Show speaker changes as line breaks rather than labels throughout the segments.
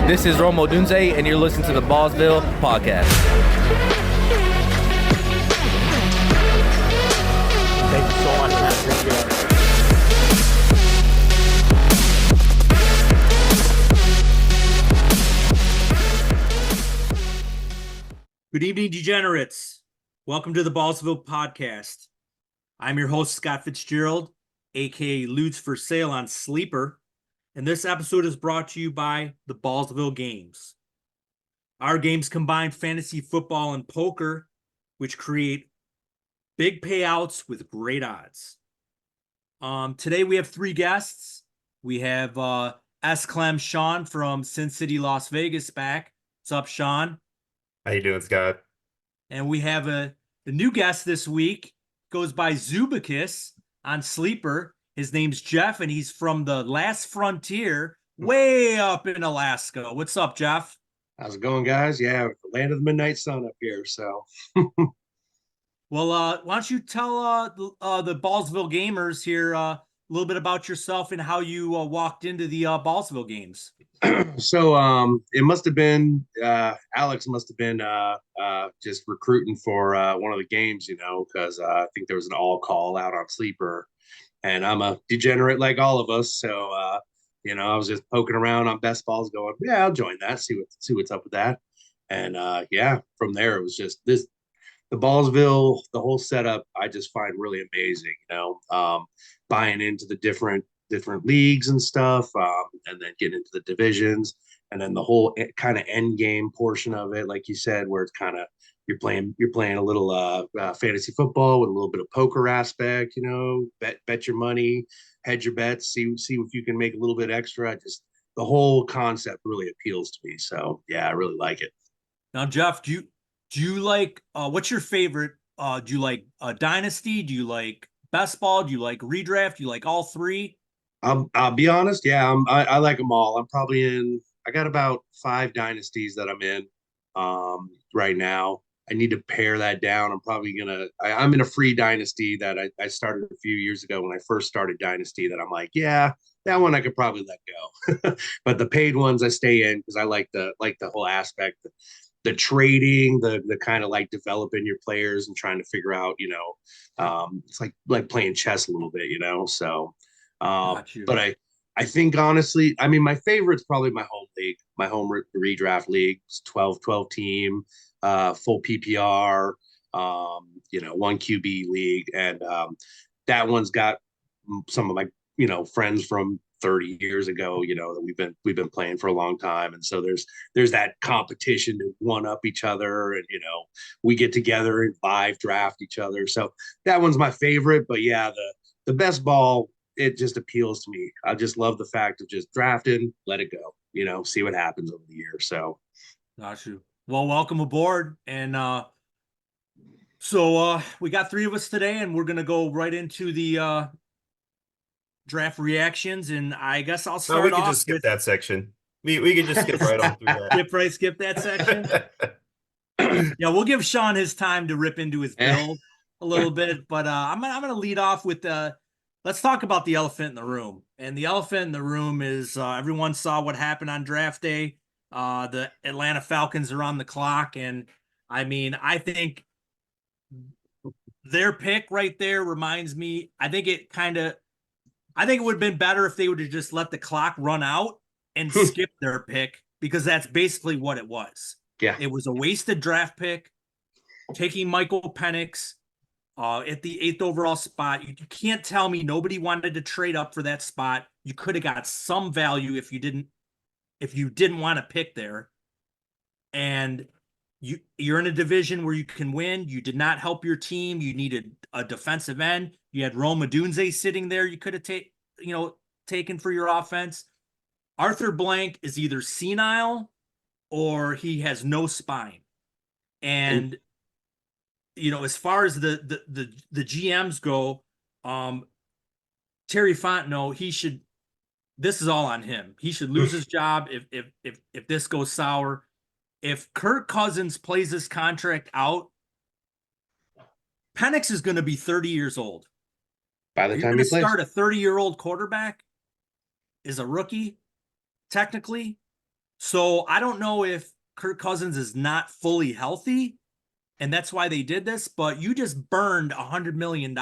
This is Romo Dunze, and you're listening to the Ballsville podcast.
Thank you so much, man. Appreciate it.
Good evening, degenerates. Welcome to the Ballsville podcast. I'm your host, Scott Fitzgerald, aka Lutes for Sale on Sleeper, and this episode is brought to you by the Ballsville Games. Our games combine fantasy football and poker, which create big payouts with great odds. Today we have three guests. We have S. Clem Sean from Sin City, Las Vegas back. What's up, Sean?
How you doing, Scott?
And we have the new guest this week, goes by Zubicus on Sleeper. His name's Jeff, and he's from the last frontier, way up in Alaska. What's up, Jeff?
How's it going, guys? Yeah, land of the midnight sun up here. So,
Well, why don't you tell the Ballsville gamers here a little bit about yourself and how you walked into the Ballsville games?
It must have been Alex must have been just recruiting for one of the games, because I think there was an all call out on Sleeper, and I'm a degenerate like all of us. So, I was just poking around on best balls, going, yeah, I'll join that, see what's up with that, and from there it was just this. The Ballsville, the whole setup, I just find really amazing. Buying into the different leagues and stuff, and then get into the divisions, and then the whole kind of end game portion of it, like you said, where it's kind of you're playing a little fantasy football with a little bit of poker aspect. Bet your money, hedge your bets, see if you can make a little bit extra. Just the whole concept really appeals to me. So yeah, I really like it.
Now, Jeff, do you like what's your favorite? Do you like Dynasty? Do you like Best Ball? Do you like Redraft? Do you like all three?
I'll be honest. Yeah, I like them all. I got about 5 dynasties that I'm in right now. I need to pare that down. I'm in a free dynasty that I started a few years ago when I first started Dynasty, that I'm like, yeah, that one I could probably let go. But the paid ones I stay in because I like the whole aspect, the trading, the kind of like developing your players and trying to figure out, it's like playing chess a little bit, So but I think honestly, my favorite's probably my home league, my home redraft league. It's 12 team, full PPR, 1 QB league. And that one's got some of my, friends from 30 years ago, that we've been playing for a long time. And so there's that competition to one up each other, and we get together and live draft each other. So that one's my favorite. But yeah, the best ball, it just appeals to me. I just love the fact of just drafting, let it go, see what happens over the year. So
Got you. Well, welcome aboard. And so we got 3 of us today, and we're gonna go right into the draft reactions. And I guess I'll start
we could
off
just skip that section. We could just skip right on through that.
skip that section. Yeah, we'll give Sean his time to rip into his build a little bit, but I'm gonna lead off with let's talk about the elephant in the room. And the elephant in the room is everyone saw what happened on draft day. The Atlanta Falcons are on the clock, and I think their pick right there reminds me. I think it would have been better if they would have just let the clock run out and skip their pick, because that's basically what it was.
Yeah,
it was a wasted draft pick, taking Michael Penix at the 8th overall spot. You can't tell me nobody wanted to trade up for that spot. You could have got some value if you didn't want to pick there. And you're in a division where you can win. You did not help your team. You needed a defensive end. You had Rome Odunze sitting there. You could have taken for your offense. Arthur Blank is either senile or he has no spine. And as far as the GMs go, Terry Fontenot, this is all on him. He should lose his job if this goes sour. If Kirk Cousins plays this contract out, Penix is going to be 30 years old.
By the
You're
time
going
he
to
plays,
start a 30-year-old quarterback is a rookie, technically. So I don't know if Kirk Cousins is not fully healthy, and that's why they did this, but you just burned $100 million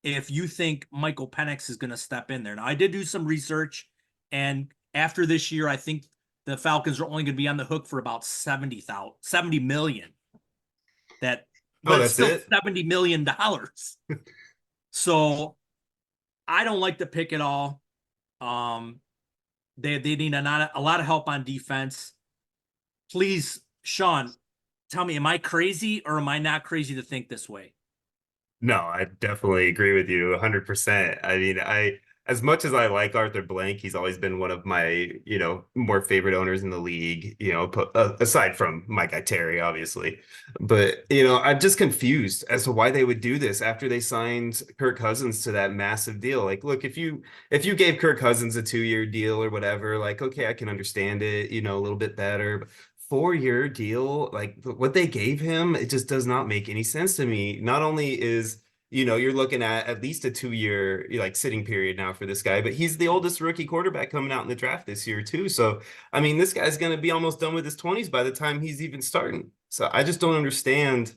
if you think Michael Penix is going to step in there. Now, I did do some research, and after this year, I think the Falcons are only going to be on the hook for about 70 million. That, but it's
that's
still
it?
$70 million. So I don't like the pick at all. They need a lot of help on defense. Please, Sean, tell me, am I crazy or am I not crazy to think this way?
No, I definitely agree with you 100%. I mean, as much as I like Arthur Blank, he's always been one of my, more favorite owners in the league, aside from my guy Terry, obviously. But, I'm just confused as to why they would do this after they signed Kirk Cousins to that massive deal. Like, look, if you gave Kirk Cousins a 2-year deal or whatever, like, okay, I can understand it, a little bit better. But 4-year deal, like what they gave him, it just does not make any sense to me. Not only is, you're looking at least a 2-year like sitting period now for this guy, but he's the oldest rookie quarterback coming out in the draft this year too. So, I mean, this guy's going to be almost done with his 20s by the time he's even starting. So I just don't understand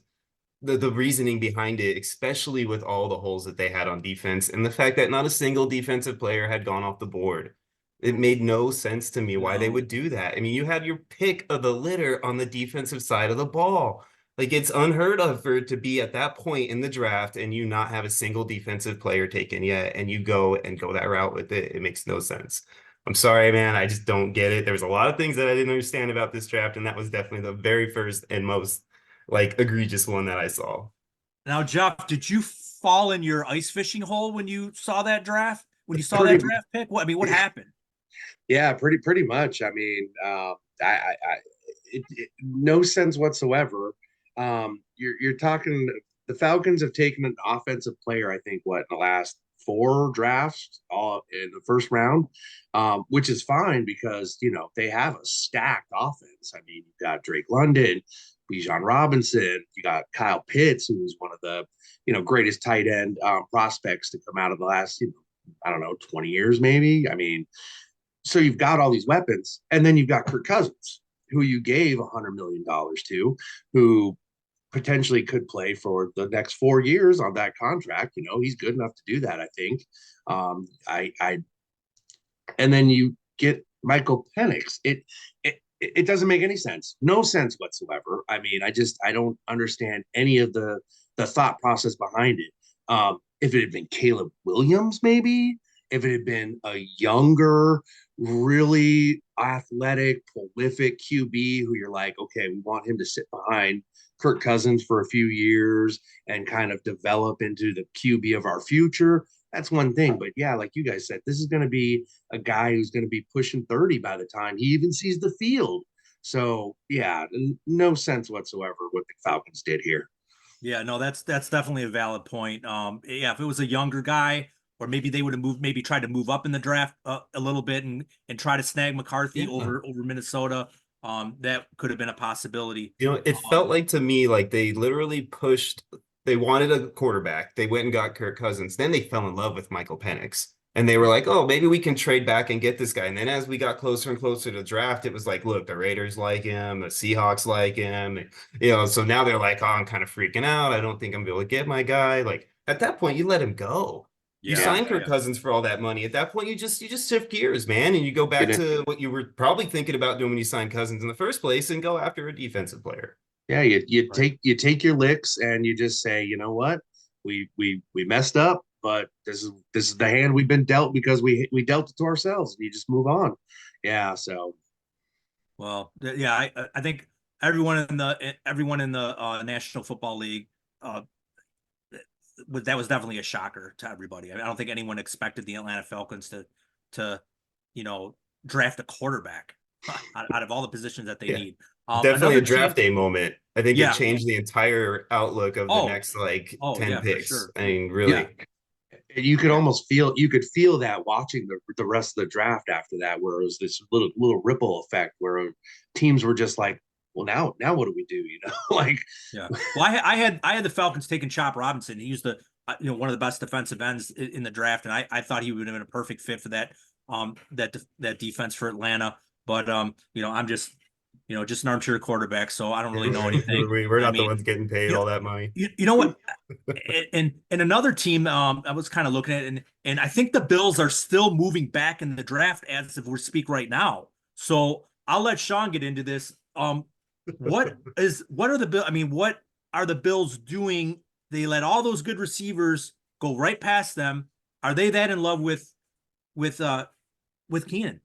the reasoning behind it, especially with all the holes that they had on defense and the fact that not a single defensive player had gone off the board. It made no sense to me why they would do that. I mean, you had your pick of the litter on the defensive side of the ball. Like, it's unheard of for it to be at that point in the draft and you not have a single defensive player taken yet, and you go that route with it. It makes no sense. I'm sorry, man. I just don't get it. There was a lot of things that I didn't understand about this draft, and that was definitely the very first and most like egregious one that I saw.
Now, Jeff, did you fall in your ice fishing hole when you saw that draft? When you saw
Pretty-
that draft pick? What happened?
Yeah, pretty much. I mean, no sense whatsoever. You're talking. The Falcons have taken an offensive player, I think, in the last 4 drafts, all in the first round, which is fine because they have a stacked offense. I mean, you got Drake London, Bijan Robinson, you got Kyle Pitts, who's one of the greatest tight end prospects to come out of the last 20 years, maybe. I mean, so you've got all these weapons, and then you've got Kirk Cousins, who you gave $100 million to, who potentially could play for the next 4 years on that contract. He's good enough to do that, I think. And then you get Michael Penix. It doesn't make any sense. No sense whatsoever. I mean, I don't understand any of the thought process behind it. If it had been Caleb Williams, maybe, if it had been a younger, really athletic, prolific QB who you're like, okay, we want him to sit behind Kirk Cousins for a few years and kind of develop into the QB of our future, that's one thing. But yeah, like you guys said, this is going to be a guy who's going to be pushing 30 by the time he even sees the field. So yeah, no sense whatsoever what the Falcons did here.
Yeah, no, that's definitely a valid point. Yeah, if it was a younger guy, or maybe they would have maybe tried to move up in the draft a little bit and try to snag McCarthy over Minnesota. That could have been a possibility.
It felt like to me like they literally pushed. They wanted a quarterback. They went and got Kirk Cousins. Then they fell in love with Michael Penix. And they were like, oh, maybe we can trade back and get this guy. And then as we got closer and closer to the draft, it was like, look, the Raiders like him, the Seahawks like him. So now they're like, oh, I'm kind of freaking out. I don't think I'm able to get my guy. Like, at that point, you let him go. You signed Kirk Cousins for all that money. At that point, you just shift gears, man, and you go back to what you were probably thinking about doing when you signed Cousins in the first place and go after a defensive player.
Yeah, you take your licks and you just say, you know what, we messed up, but this is the hand we've been dealt because we dealt it to ourselves. And you just move on. Yeah. So.
Well, yeah, I think everyone in the National Football League, that was definitely a shocker to everybody. I don't think anyone expected the Atlanta Falcons to draft a quarterback out of all the positions that they need.
Definitely a draft day moment. I think it changed the entire outlook of the next 10 picks.
Sure.
I mean, really.
Yeah. You could almost feel that watching the rest of the draft after that, where it was this little ripple effect where teams were just like, well, now what do we do? Like,
yeah. Well, I had the Falcons taking Chop Robinson. He was one of the best defensive ends in the draft, and I thought he would have been a perfect fit for that defense for Atlanta. But I'm just just an armchair quarterback, so I don't really know anything.
We're
I
not the
mean,
ones getting paid
you know,
all that money.
you know what? And another team I was kind of looking at, and I think the Bills are still moving back in the draft as if we speak right now. So I'll let Sean get into this. What are the Bill? I mean, what are the Bills doing? They let all those good receivers go right past them. Are they that in love with Keenan?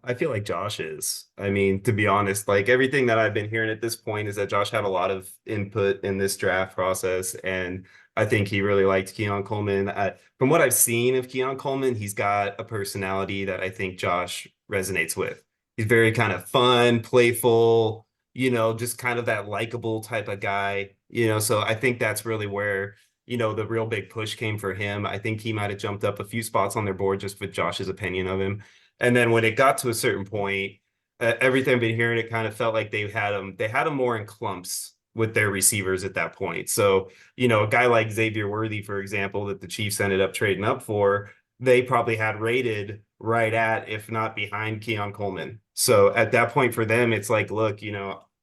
I feel like Josh is. I mean, to be honest, like everything that I've been hearing at this point is that Josh had a lot of input in this draft process, and I think he really liked Keon Coleman. From what I've seen of Keon Coleman, he's got a personality that I think Josh resonates with. He's very kind of fun, playful, just kind of that likable type of guy, so I think that's really where, the real big push came for him. I think he might have jumped up a few spots on their board just with Josh's opinion of him. And then when it got to a certain point, everything I've been hearing, it kind of felt like they had him more in clumps with their receivers at that point. So, a guy like Xavier Worthy, for example, that the Chiefs ended up trading up for, they probably had rated right at, if not behind, Keon Coleman. So at that point for them, it's like, look,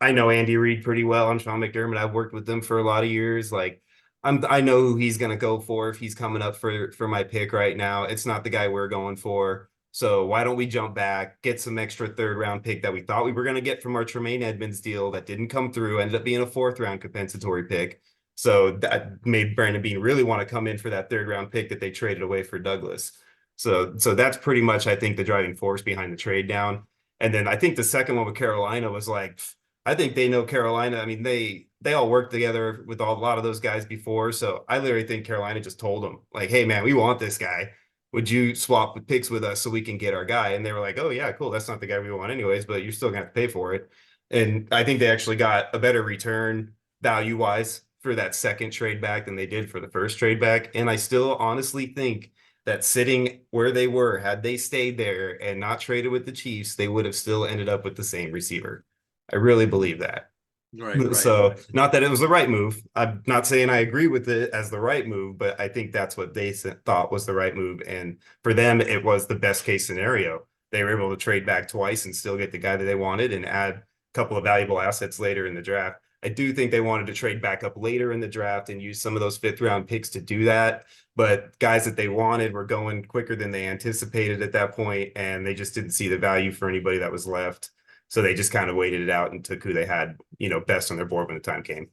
I know Andy Reid pretty well. I'm Sean McDermott. I've worked with them for a lot of years. Like, I know who he's going to go for if he's coming up for my pick right now. It's not the guy we're going for. So why don't we jump back, get some extra third round pick that we thought we were going to get from our Tremaine Edmonds deal that didn't come through, ended up being a fourth round compensatory pick. So that made Brandon Beane really want to come in for that third round pick that they traded away for Douglas. So that's pretty much, I think, the driving force behind the trade down. And then I think the second one with Carolina was like, I think they know Carolina. I mean, they all worked together with a lot of those guys before. So I literally think Carolina just told them, like, hey, man, we want this guy. Would you swap the picks with us so we can get our guy? And they were like, oh, yeah, cool. That's not the guy we want anyways, but you're still going to have to pay for it. And I think they actually got a better return value-wise for that second trade back than they did for the first trade back. And I still honestly think that sitting where they were, had they stayed there and not traded with the Chiefs, they would have still ended up with the same receiver. I really believe that.
Right.
So not that it was the right move. I'm not saying I agree with it as the right move, but I think that's what they thought was the right move. And for them, it was the best case scenario. They were able to trade back twice and still get the guy that they wanted and add a couple of valuable assets later in the draft. I do think they wanted to trade back up later in the draft and use some of those fifth round picks to do that. But guys that they wanted were going quicker than they anticipated at that point, and they just didn't see the value for anybody that was left. So they just kind of waited it out and took who they had, best on their board when the time came.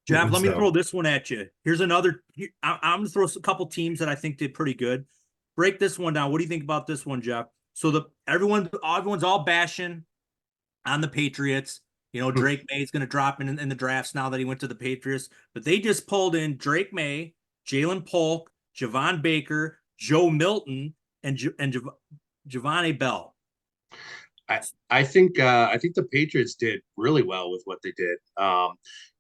Jeff, let me throw this one at you. Here's another. I'm going to throw a couple teams that I think did pretty good. Break this one down. What do you think about this one, Jeff? So everyone's all bashing on the Patriots. Drake May is going to drop in the drafts now that he went to the Patriots. But they just pulled in Drake May, Jalen Polk, Javon Baker, Joe Milton, and Giovanni Bell.
I think the Patriots did really well with what they did.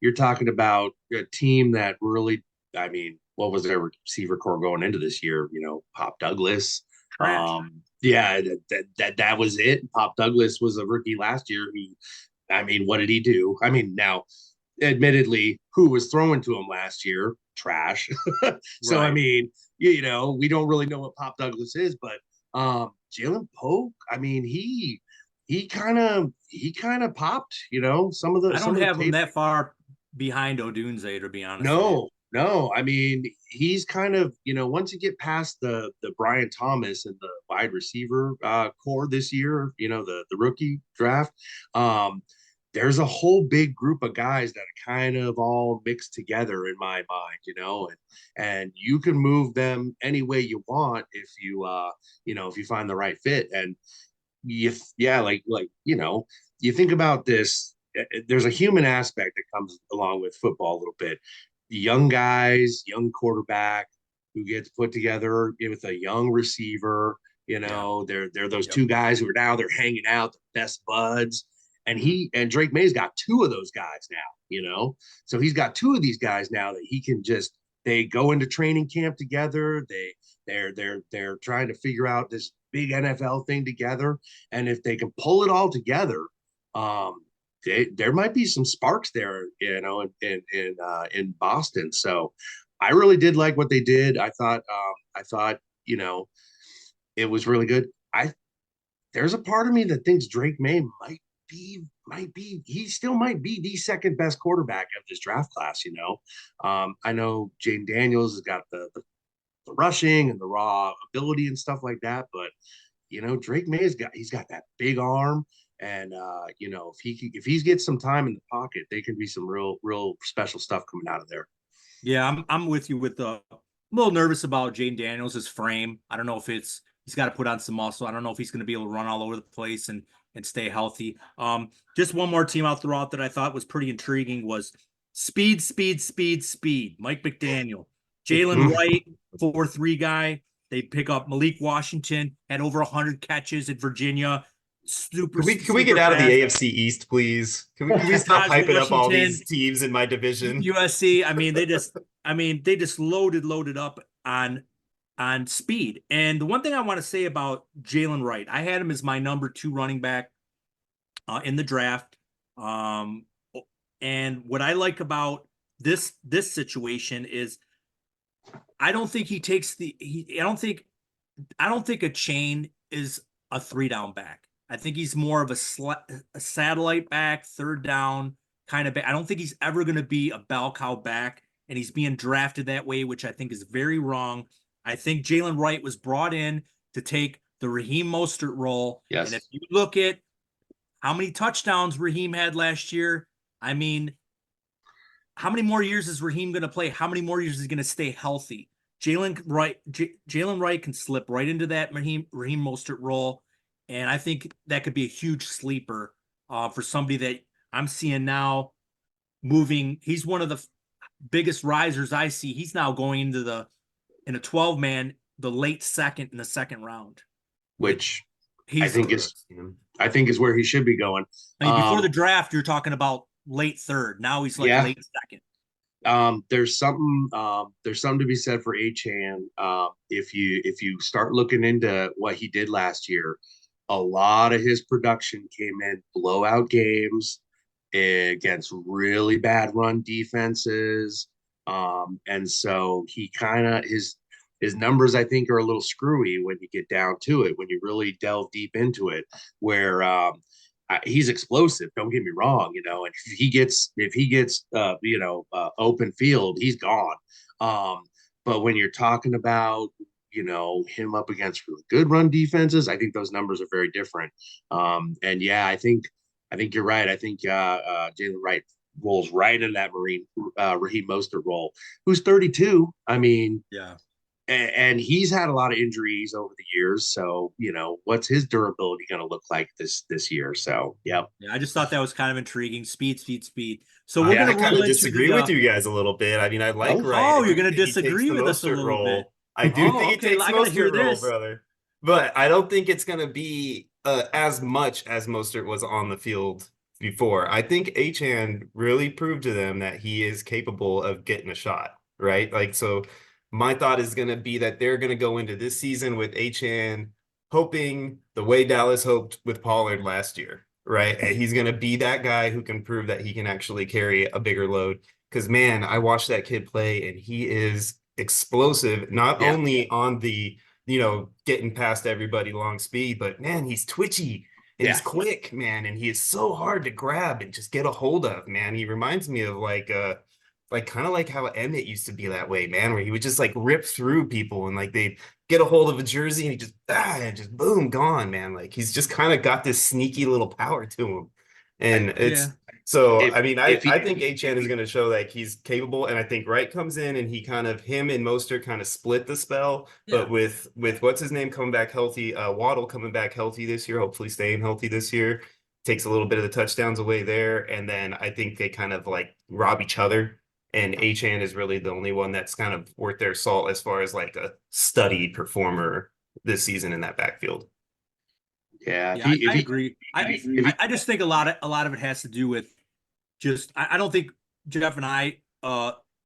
You're talking about a team that really, I mean, what was their receiver core going into this year? Pop Douglas. Yeah, that was it. Pop Douglas was a rookie last year. What did he do? I mean, now, admittedly, who was throwing to him last year? Trash. So right. I mean, we don't really know what Pop Douglas is, but Jalen Polk, I mean, he kind of popped, some of the.
I don't have him that far behind Odunze, to be honest.
No. I mean, he's kind of, once you get past the Brian Thomas and the wide receiver core this year, the rookie draft, there's a whole big group of guys that are kind of all mixed together in my mind, and you can move them any way you want if you find the right fit. And you think about this, there's a human aspect that comes along with football a little bit. Young guys, young quarterback who gets put together with a young receiver, they're those two guys who they're hanging out, the best buds. And Drake May's got two of those guys now, so he's got two of these guys now that he can they go into training camp together. They're trying to figure out this big NFL thing together. And if they can pull it all together, there might be some sparks there, in Boston. So I really did like what they did. I thought, it was really good. there's a part of me that thinks Drake May he still might be the second best quarterback of this draft class. I know Jaden Daniels has got the rushing and the raw ability and stuff like that, but Drake May he's got that big arm, and if he gets some time in the pocket, they can be some real special stuff coming out of there.
Yeah, I'm with you with the. I'm a little nervous about Jaden Daniels' frame. I don't know if he's got to put on some muscle. I don't know if he's going to be able to run all over the place and stay healthy. Just one more team I'll throw out that I thought was pretty intriguing was speed. Mike McDaniel, Jalen Wright, 4-3 guy. They pick up Malik Washington, had over 100 catches at Virginia.
Can we get out of the AFC East, please? Can we stop hyping up all these teams in my division?
USC. They just loaded up on speed. And the one thing I want to say about Jalen Wright, I had him as my number 2 running back in the draft. And what I like about this situation is I don't think he takes I don't think a chain is a 3-down back. I think he's more of a satellite back, 3rd down kind of back. I don't think he's ever going to be a bell cow back, and he's being drafted that way, which I think is very wrong. I think Jalen Wright was brought in to take the Raheem Mostert role.
Yes.
And if you look at how many touchdowns Raheem had last year, how many more years is Raheem going to play? How many more years is he going to stay healthy? Jalen Wright can slip right into that Raheem Mostert role. And I think that could be a huge sleeper for somebody that I'm seeing now moving. He's one of the biggest risers I see. He's now going into in a 12-man, the late second in the second round,
which I think is where he should be going.
Before the draft, you're talking about late 3rd. Now he's late 2nd.
There's something to be said for Achane. If you start looking into what he did last year, a lot of his production came in blowout games against really bad run defenses. And so he his numbers, I think, are a little screwy when you get down to it, when you really delve deep into it, where he's explosive. Don't get me wrong, and if he gets open field, he's gone. But when you're talking about him up against really good run defenses, I think those numbers are very different. And yeah, I think you're right. I think Jalen Wright rolls right in that Raheem Mostert role, who's 32.
Yeah.
And he's had a lot of injuries over the years. So, what's his durability going to look like this year? So, yeah.
I just thought that was kind of intriguing. Speed. So we're
going
to
kind of disagree with you guys a little bit. I like Wright.
Oh, you're going to disagree with us a little bit.
I do think he takes Mostert role, brother. But I don't think it's going to be as much as Mostert was on the field before. I think Achane really proved to them that he is capable of getting a shot, right? So my thought is going to be that they're going to go into this season with Achane hoping the way Dallas hoped with Pollard last year, right? And he's going to be that guy who can prove that he can actually carry a bigger load. Because, man, I watched that kid play, and he is explosive, not only on the, getting past everybody long speed, but, man, he's twitchy. And he's quick, man, and he is so hard to grab and just get a hold of, man. He reminds me of kind of like how Emmett used to be that way, man, where he would just rip through people and they'd get a hold of a jersey and he just boom, gone, man. He's just kind of got this sneaky little power to him. And I think Achane is going to show that he's capable, and I think Wright comes in and him and Mostert kind of split the spell. Yeah. But with what's his name coming back healthy, Waddle coming back healthy this year, hopefully staying healthy this year, takes a little bit of the touchdowns away there, and then I think they kind of rob each other. And Achane is really the only one that's kind of worth their salt as far as a studied performer this season in that backfield.
Yeah,
I agree. I just think a lot of it has to do with I don't think Jeff and I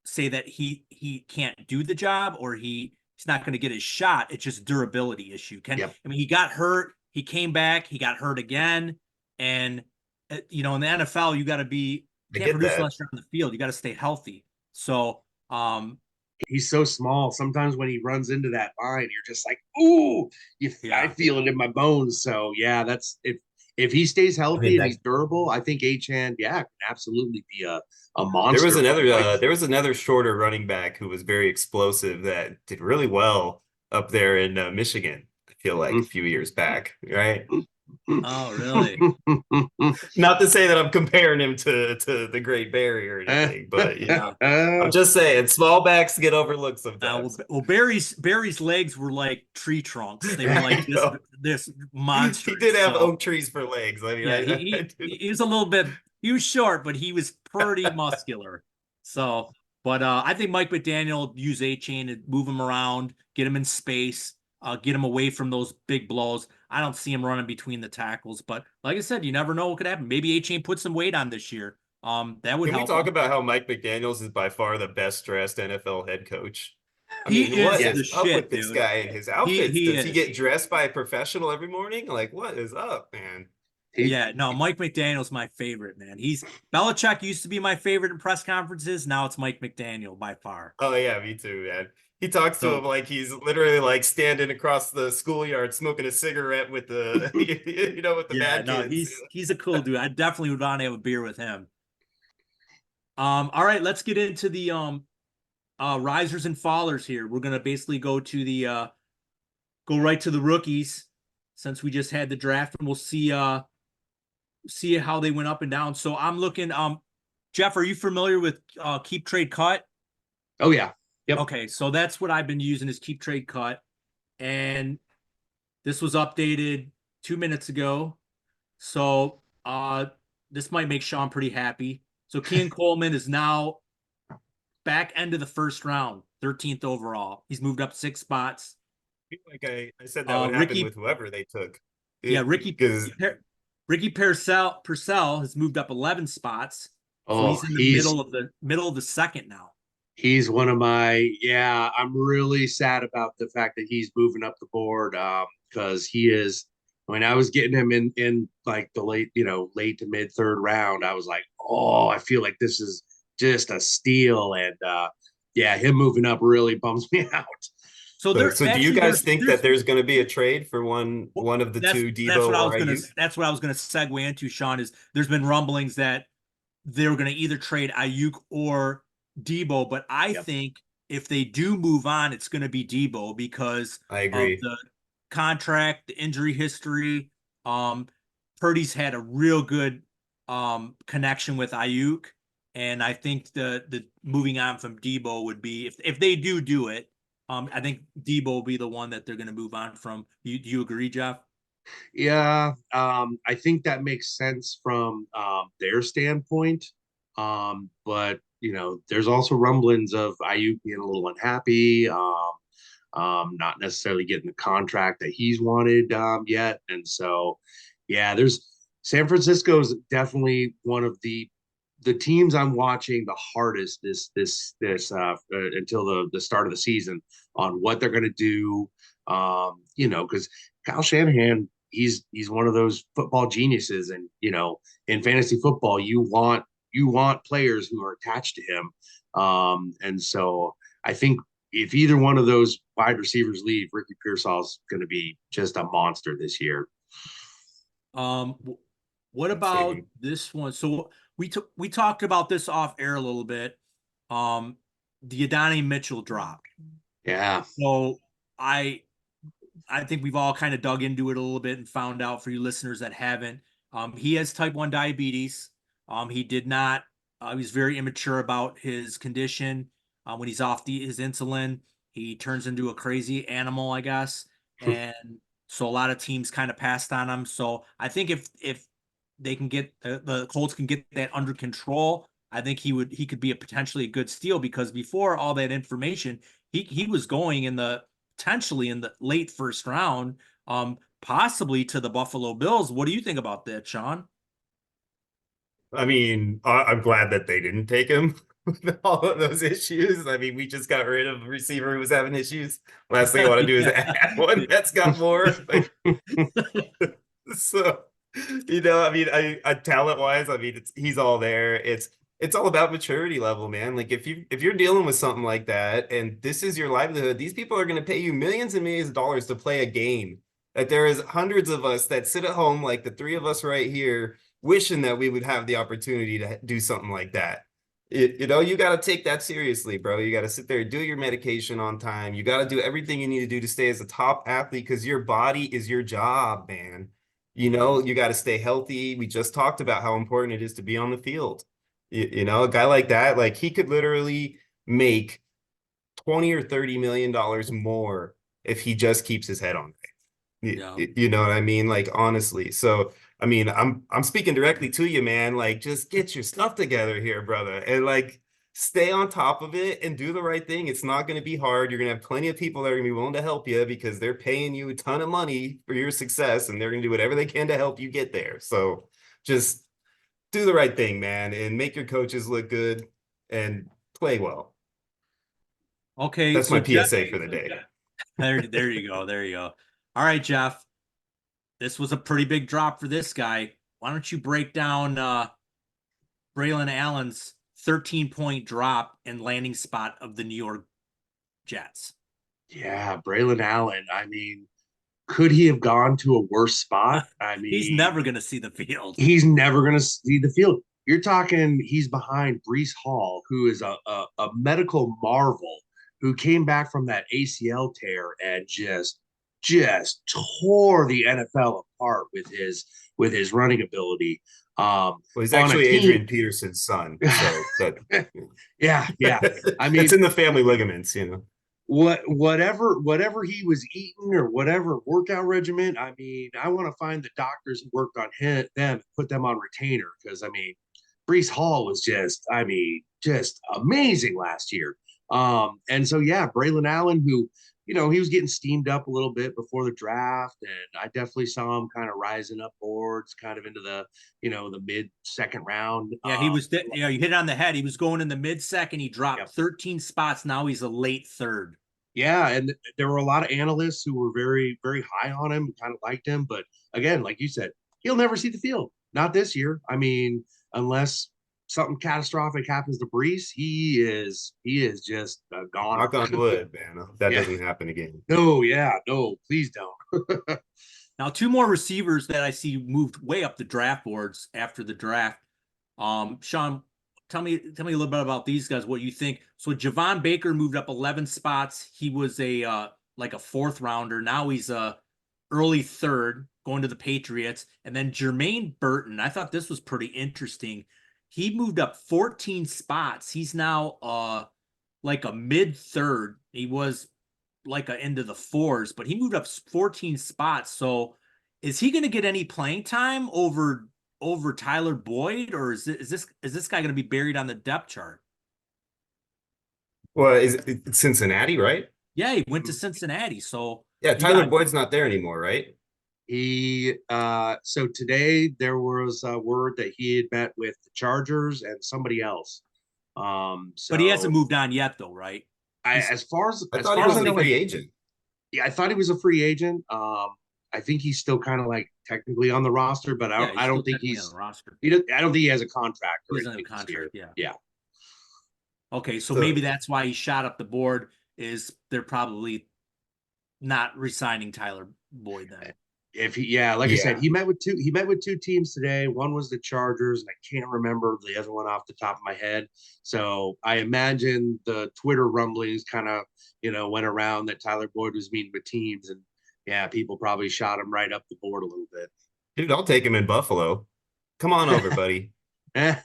say that he can't do the job or he's not going to get his shot. It's just durability issue. He got hurt, he came back, he got hurt again, and in the NFL you got to be can't produce unless you're on the field. You got to stay healthy. So
he's so small. Sometimes when he runs into that line, you're just like, ooh, I feel it in my bones. So yeah, that's if he stays healthy and he's durable, I think Achane, yeah, can absolutely be a monster.
There was another shorter running back who was very explosive that did really well up there in Michigan. I feel like a few years back, right?
Oh, really?
Not to say that I'm comparing him to the Great Barry or anything, but you know, I'm just saying small backs get overlooked sometimes.
Well, Barry's legs were like tree trunks. They were like this monster.
He did have oak trees for legs. I mean,
yeah, he was a little bit. He was short, but he was pretty muscular. So, but I think Mike McDaniel use Achane to move him around, get him in space, get him away from those big blows. I don't see him running between the tackles, but like I said, you never know what could happen. Maybe Achane put some weight on this year. That would
Can we
help
talk
him.
about how Mike McDaniels is by far the best dressed NFL head coach? I
He
mean, what
is
is
the
up
shit,
with this
dude.
guy and his outfits?
He
Does he
is.
get dressed by a professional every morning? Like, what is up, man?
Yeah, no, Mike McDaniel's my favorite, man. Belichick used to be my favorite in press conferences. Now it's Mike McDaniel by far.
Oh yeah, me too, man. He talks to
So
him like he's literally like standing across the schoolyard smoking a cigarette with the you know, with the
yeah,
bad
no,
kids.
he's a cool dude. I definitely would want to have a beer with him. All right, let's get into the risers and fallers here. We're gonna basically go to the go right to the rookies since we just had the draft, and we'll see how they went up and down. So I'm looking. Jeff, are you familiar with Keep Trade Cut?
Oh yeah. Yep.
Okay, so that's what I've been using is Keep Trade Cut, and this was updated 2 minutes ago. So this might make Sean pretty happy. So Keon Coleman is now back end of the first round, 13th overall. He's moved up 6 spots.
Like I said that would happen with whoever they took.
Ricky Purcell has moved up 11 spots. So he's in the middle of the second now.
He's one of I'm really sad about the fact that he's moving up the board because he is. When I was getting him in like the late to mid third round, I was like, oh, I feel like this is just a steal. And him moving up really bums me out.
So do you guys think that there's going to be a trade for one of the two, Debo or Ayuk?
That's what I was going to segue into, Sean, is there's been rumblings that they were going to either trade Ayuk or Debo, but I think if they do move on, it's going to be Debo because
I agree.
Of the contract, the injury history. Purdy's had a real good connection with Ayuk, and I think the moving on from Debo would be if they do it. I think Debo will be the one that they're going to move on from. Do you agree, Jeff?
Yeah, I think that makes sense from their standpoint. But there's also rumblings of Ayuk being a little unhappy, not necessarily getting the contract that he's wanted yet, and so there's San Francisco's definitely one of the teams I'm watching the hardest this until the start of the season on what they're going to do. Because Kyle Shanahan, he's one of those football geniuses, and in fantasy football, you want players who are attached to him. And so I think if either one of those wide receivers leave, Ricky Pearsall's going to be just a monster this year.
What about this one? So we talked about this off air a little bit. The Adonai Mitchell drop.
Yeah.
So I think we've all kind of dug into it a little bit and found out, for you listeners that haven't, he has type 1 diabetes. He did not. He was very immature about his condition. When he's off his insulin, he turns into a crazy animal, I guess. And so a lot of teams kind of passed on him. So I think if they can get the Colts can get that under control, I think he could be potentially a good steal, because before all that information, he was going potentially in the late first round, possibly to the Buffalo Bills. What do you think about that, Sean?
I mean, I'm glad that they didn't take him with all of those issues. I mean, we just got rid of a receiver who was having issues. Last thing I want to do is add one that's got more. So, I mean, I talent-wise, I mean, he's all there. it's all about maturity level, man. Like if you're dealing with something like that and this is your livelihood, these people are going to pay you millions and millions of dollars to play a game. That there is hundreds of us that sit at home, like the three of us right here, wishing that we would have the opportunity to do something like that. You got to take that seriously, bro. You got to sit there, do your medication on time. You got to do everything you need to do to stay as a top athlete because your body is your job, man. You got to stay healthy. We just talked about how important it is to be on the field. A guy like that, like he could literally make 20 or 30 million dollars more if he just keeps his head on.
Yeah.
You know what I mean? Like honestly. So I mean, I'm speaking directly to you, man. Like just get your stuff together here, brother. And like stay on top of it and do the right thing. It's not going to be hard. You're going to have plenty of people that are going to be willing to help you because they're paying you a ton of money for your success and they're going to do whatever they can to help you get there. So just do the right thing, man, and make your coaches look good and play well.
Okay.
That's
so
my PSA for the day.
There you go. There you go. All right, Jeff. This was a pretty big drop for this guy. Why don't you break down Braylon Allen's 13-point drop and landing spot of the New York Jets?
Yeah, Braylon Allen. I mean, could he have gone to a worse spot? I mean,
He's never going to see the field.
He's never going to see the field. You're talking, he's behind Breece Hall, who is a medical marvel, who came back from that ACL tear and just tore the NFL apart with his running ability.
Well, he's actually Adrian Peterson's son. So that
yeah. I mean,
it's in the family ligaments,
whatever he was eating or whatever workout regimen. I mean, I want to find the doctors who worked on them, put them on retainer because I mean, Breece Hall was just amazing last year. And so yeah, Braylon Allen, who he was getting steamed up a little bit before the draft, and I definitely saw him kind of rising up boards, kind of into the the mid-second round.
Yeah, he was. You hit it on the head. He was going in the mid-second. He dropped 13 spots. Now he's a late third.
Yeah, and there were a lot of analysts who were very, very high on him, kind of liked him. But again, like you said, he'll never see the field. Not this year. I mean, unless something catastrophic happens to Breece, he is just gone.
Knock on wood, man. That doesn't happen again.
No, please don't.
Now, two more receivers that I see moved way up the draft boards after the draft. Sean, tell me a little bit about these guys. What you think? So Javon Baker moved up 11 spots. He was a fourth rounder. Now he's a early third, going to the Patriots. And then Jermaine Burton. I thought this was pretty interesting. He moved up 14 spots. He's now like a mid third. He was like into the fours, but he moved up 14 spots. So is he going to get any playing time over Tyler Boyd, or is this guy going to be buried on the depth chart?
Well, is it Cincinnati, right?
Yeah, he went to Cincinnati. So
yeah, Tyler Boyd's not there anymore, right?
So today there was a word that he had met with the Chargers and somebody else.
But he hasn't moved on yet, though, right?
I thought he was a free agent.
Yeah, I thought he was a free agent. I think he's still kind of like technically on the roster, but I don't think he's on the roster. I don't think he has a contract.
He doesn't have a contract.
Yeah.
Okay, so maybe that's why he shot up the board. Is they're probably not re-signing Tyler Boyd then?
I said, he met with two teams today. One was the Chargers, and I can't remember the other one off the top of my head. So I imagine the Twitter rumblings kind of, went around that Tyler Boyd was meeting with teams, and yeah, people probably shot him right up the board a little bit.
Dude, I'll take him in Buffalo. Come on over, buddy. I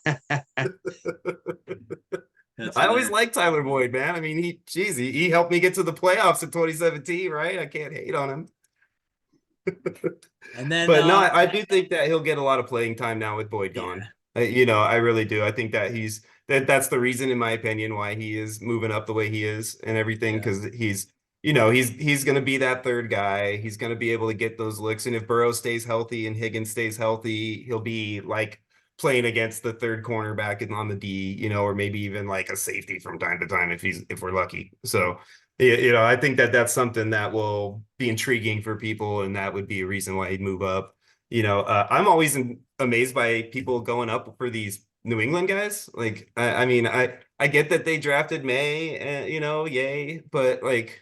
always liked Tyler Boyd, man. I mean, he helped me get to the playoffs in 2017, right? I can't hate on him.
And then,
but no, I do think that he'll get a lot of playing time now with Boyd gone. I really do. I think that that's the reason, in my opinion, why he is moving up the way he is and everything, because he's going to be that third guy. He's going to be able to get those looks, and if Burrow stays healthy and Higgins stays healthy, he'll be like playing against the third cornerback on the D, or maybe even like a safety from time to time if we're lucky. So. I think that's something that will be intriguing for people, and that would be a reason why he'd move up. I'm always amazed by people going up for these New England guys. Like, I mean, I get that they drafted May, and yay, but like,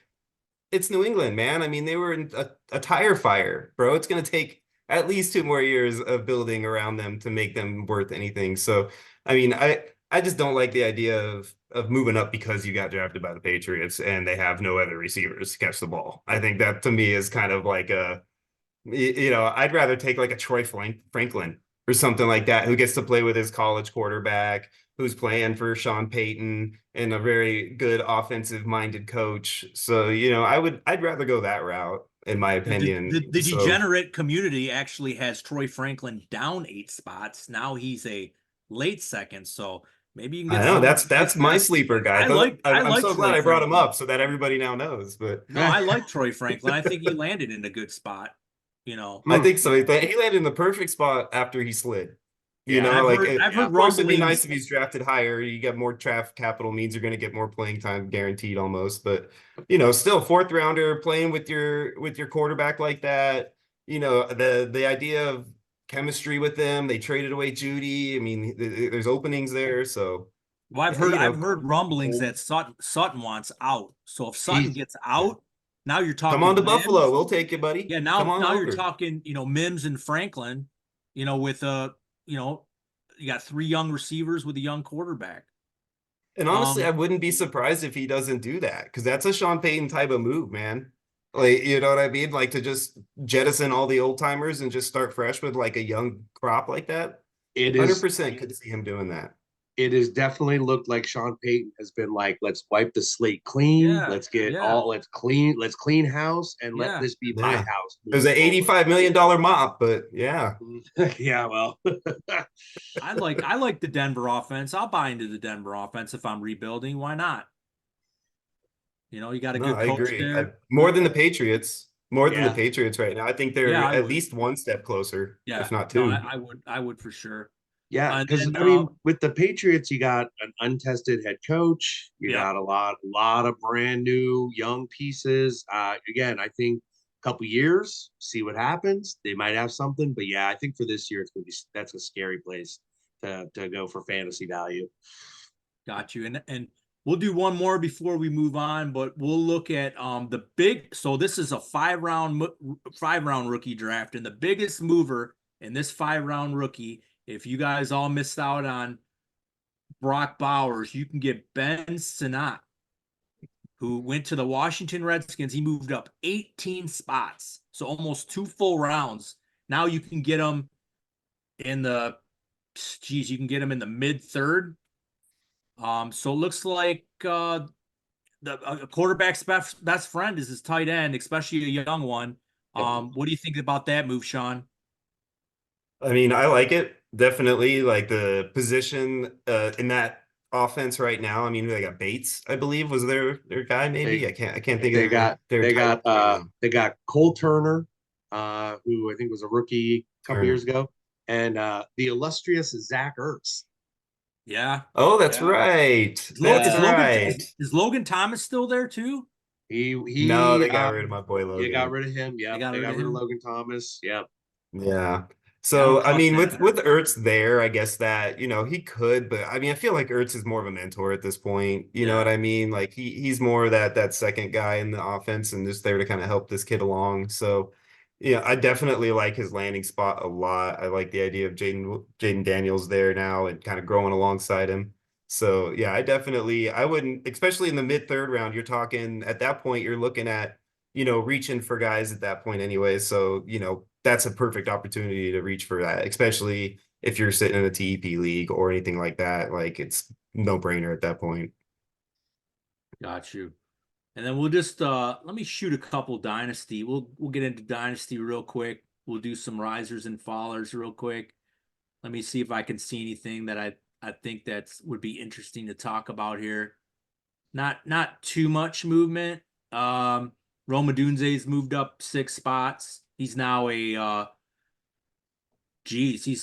it's New England, man. I mean, they were in a tire fire, bro. It's gonna take at least 2 more years of building around them to make them worth anything. So, I mean, I just don't like the idea of moving up because you got drafted by the Patriots and they have no other receivers to catch the ball. I think that to me is kind of like I'd rather take like a Franklin or something like that, who gets to play with his college quarterback, who's playing for Sean Payton and a very good offensive minded coach. So, I'd rather go that route, in my opinion.
The
So
degenerate community actually has Troy Franklin down 8 spots. Now he's a late second, so maybe you can
I
get
know
some
that's my sleeper guy.
I
I'm
like
so
Troy
glad I brought him
Franklin.
up so that everybody now knows. But
No, I like Troy Franklin. I think he landed in a good spot.
I think so. He landed in the perfect spot after he slid.
Yeah, I've heard
Of course, it'd be
rumblings.
nice if he's drafted higher. You get more draft capital, means you're going to get more playing time guaranteed almost. But still fourth rounder playing with your quarterback like that. The idea of chemistry with them. They traded away Judy. I mean, there's openings there. So
Well, I've heard rumblings that Sutton wants out. So if Sutton gets out, now you're
come on
talking
to Buffalo.
Mims.
We'll take you, buddy.
Yeah,
Come on
now you're
over.
talking, Mims and Franklin, with you got 3 young receivers with a young quarterback.
And honestly, I wouldn't be surprised if he doesn't do that, because that's a Sean Payton type of move, man. Like, you know what I mean? Like, to just jettison all the old timers and just start fresh with like a young crop like that.
It
100% could see him doing that.
it has definitely looked like Sean Payton has been like, let's wipe the slate clean.
Yeah,
Let's get
yeah.
let's clean house and let
Yeah.
this be my
Yeah.
house.
There's an $85 million mop, but yeah.
Yeah, well,
I like the Denver offense. I'll buy into the Denver offense if I'm rebuilding. Why not? You got a
No,
good
I
coach
agree.
there.
More than the Patriots. More than the
Yeah.
Patriots right now. I think they're
Yeah, I
at
would.
least one step closer,
Yeah.
if not
No,
two.
I would for sure.
yeah,
And
because
then,
I mean, with the Patriots, you got an untested head coach. You
Yeah.
got a lot of brand new young pieces. Again, I think a couple years, see what happens. They might have something, but yeah, I think for this year, that's a scary place to go for fantasy value.
Got you. And we'll do one more before we move on, but we'll look at the big. So this is a 5-round rookie draft, and the biggest mover in this 5-round rookie. If you guys all missed out on Brock Bowers, you can get Ben Sinnott, who went to the Washington Redskins. He moved up 18 spots, so almost 2 full rounds. Now you can get him in the mid-third. So it looks like a quarterback's best friend is his tight end, especially a young one. What do you think about that move, Sean?
I mean, I like it. Definitely like the position in that offense right now. I mean, they got Bates, I believe, was their guy, maybe. I can't think
They
of
got
their
they
tight
got
end.
they got Cole Turner, who I think was a rookie a couple
Turner.
years ago, and the illustrious Zach Ertz.
Yeah.
Oh, that's right. That's right.
Is Logan Thomas still there too?
No,
they got rid of my boy Logan.
They rid of him. Yeah,
They got rid of
rid of
him?
Logan Thomas. Yep.
Yeah.
I
So,
don't
I mean,
trust
with
that.
Ertz there, I guess that, he could, but I mean, I feel like Ertz is more of a mentor at this point. You know
Yeah.
what I mean? Like he's more that second guy in the offense and just there to kind of help this kid along. So, yeah, I definitely like his landing spot a lot. I like the idea of Jaden Daniels there now and kind of growing alongside him. So, yeah, I wouldn't, especially in the mid-third round, you're talking at that point, you're looking at, reaching for guys at that point anyway. So, that's a perfect opportunity to reach for that, especially if you're sitting in a TEP league or anything like that. Like, it's no brainer at that point.
Got you. And then we'll just let me shoot a couple dynasty. We'll get into dynasty real quick. We'll do some risers and fallers real quick. Let me see if I can see anything that I think would be interesting to talk about here. Not too much movement. Roma Dunze's moved up 6 spots. He's now he's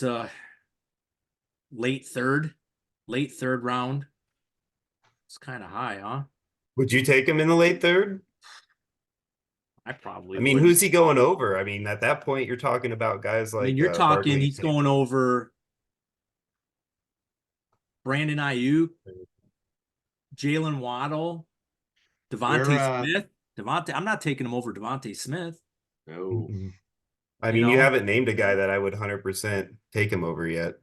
a late third round. It's kind of high, huh?
Would you take him in the late third?
I probably
I mean,
would.
who's he going over? I mean, at that point, you're talking about guys like
you're talking
Barkley,
he's going over Brandon Ayuk, Jalen Waddle,
Where,
Devontae Smith. I'm not taking him over Devontae Smith.
no.
I
You
mean, you
know?
haven't named a guy that I would 100% take him over yet.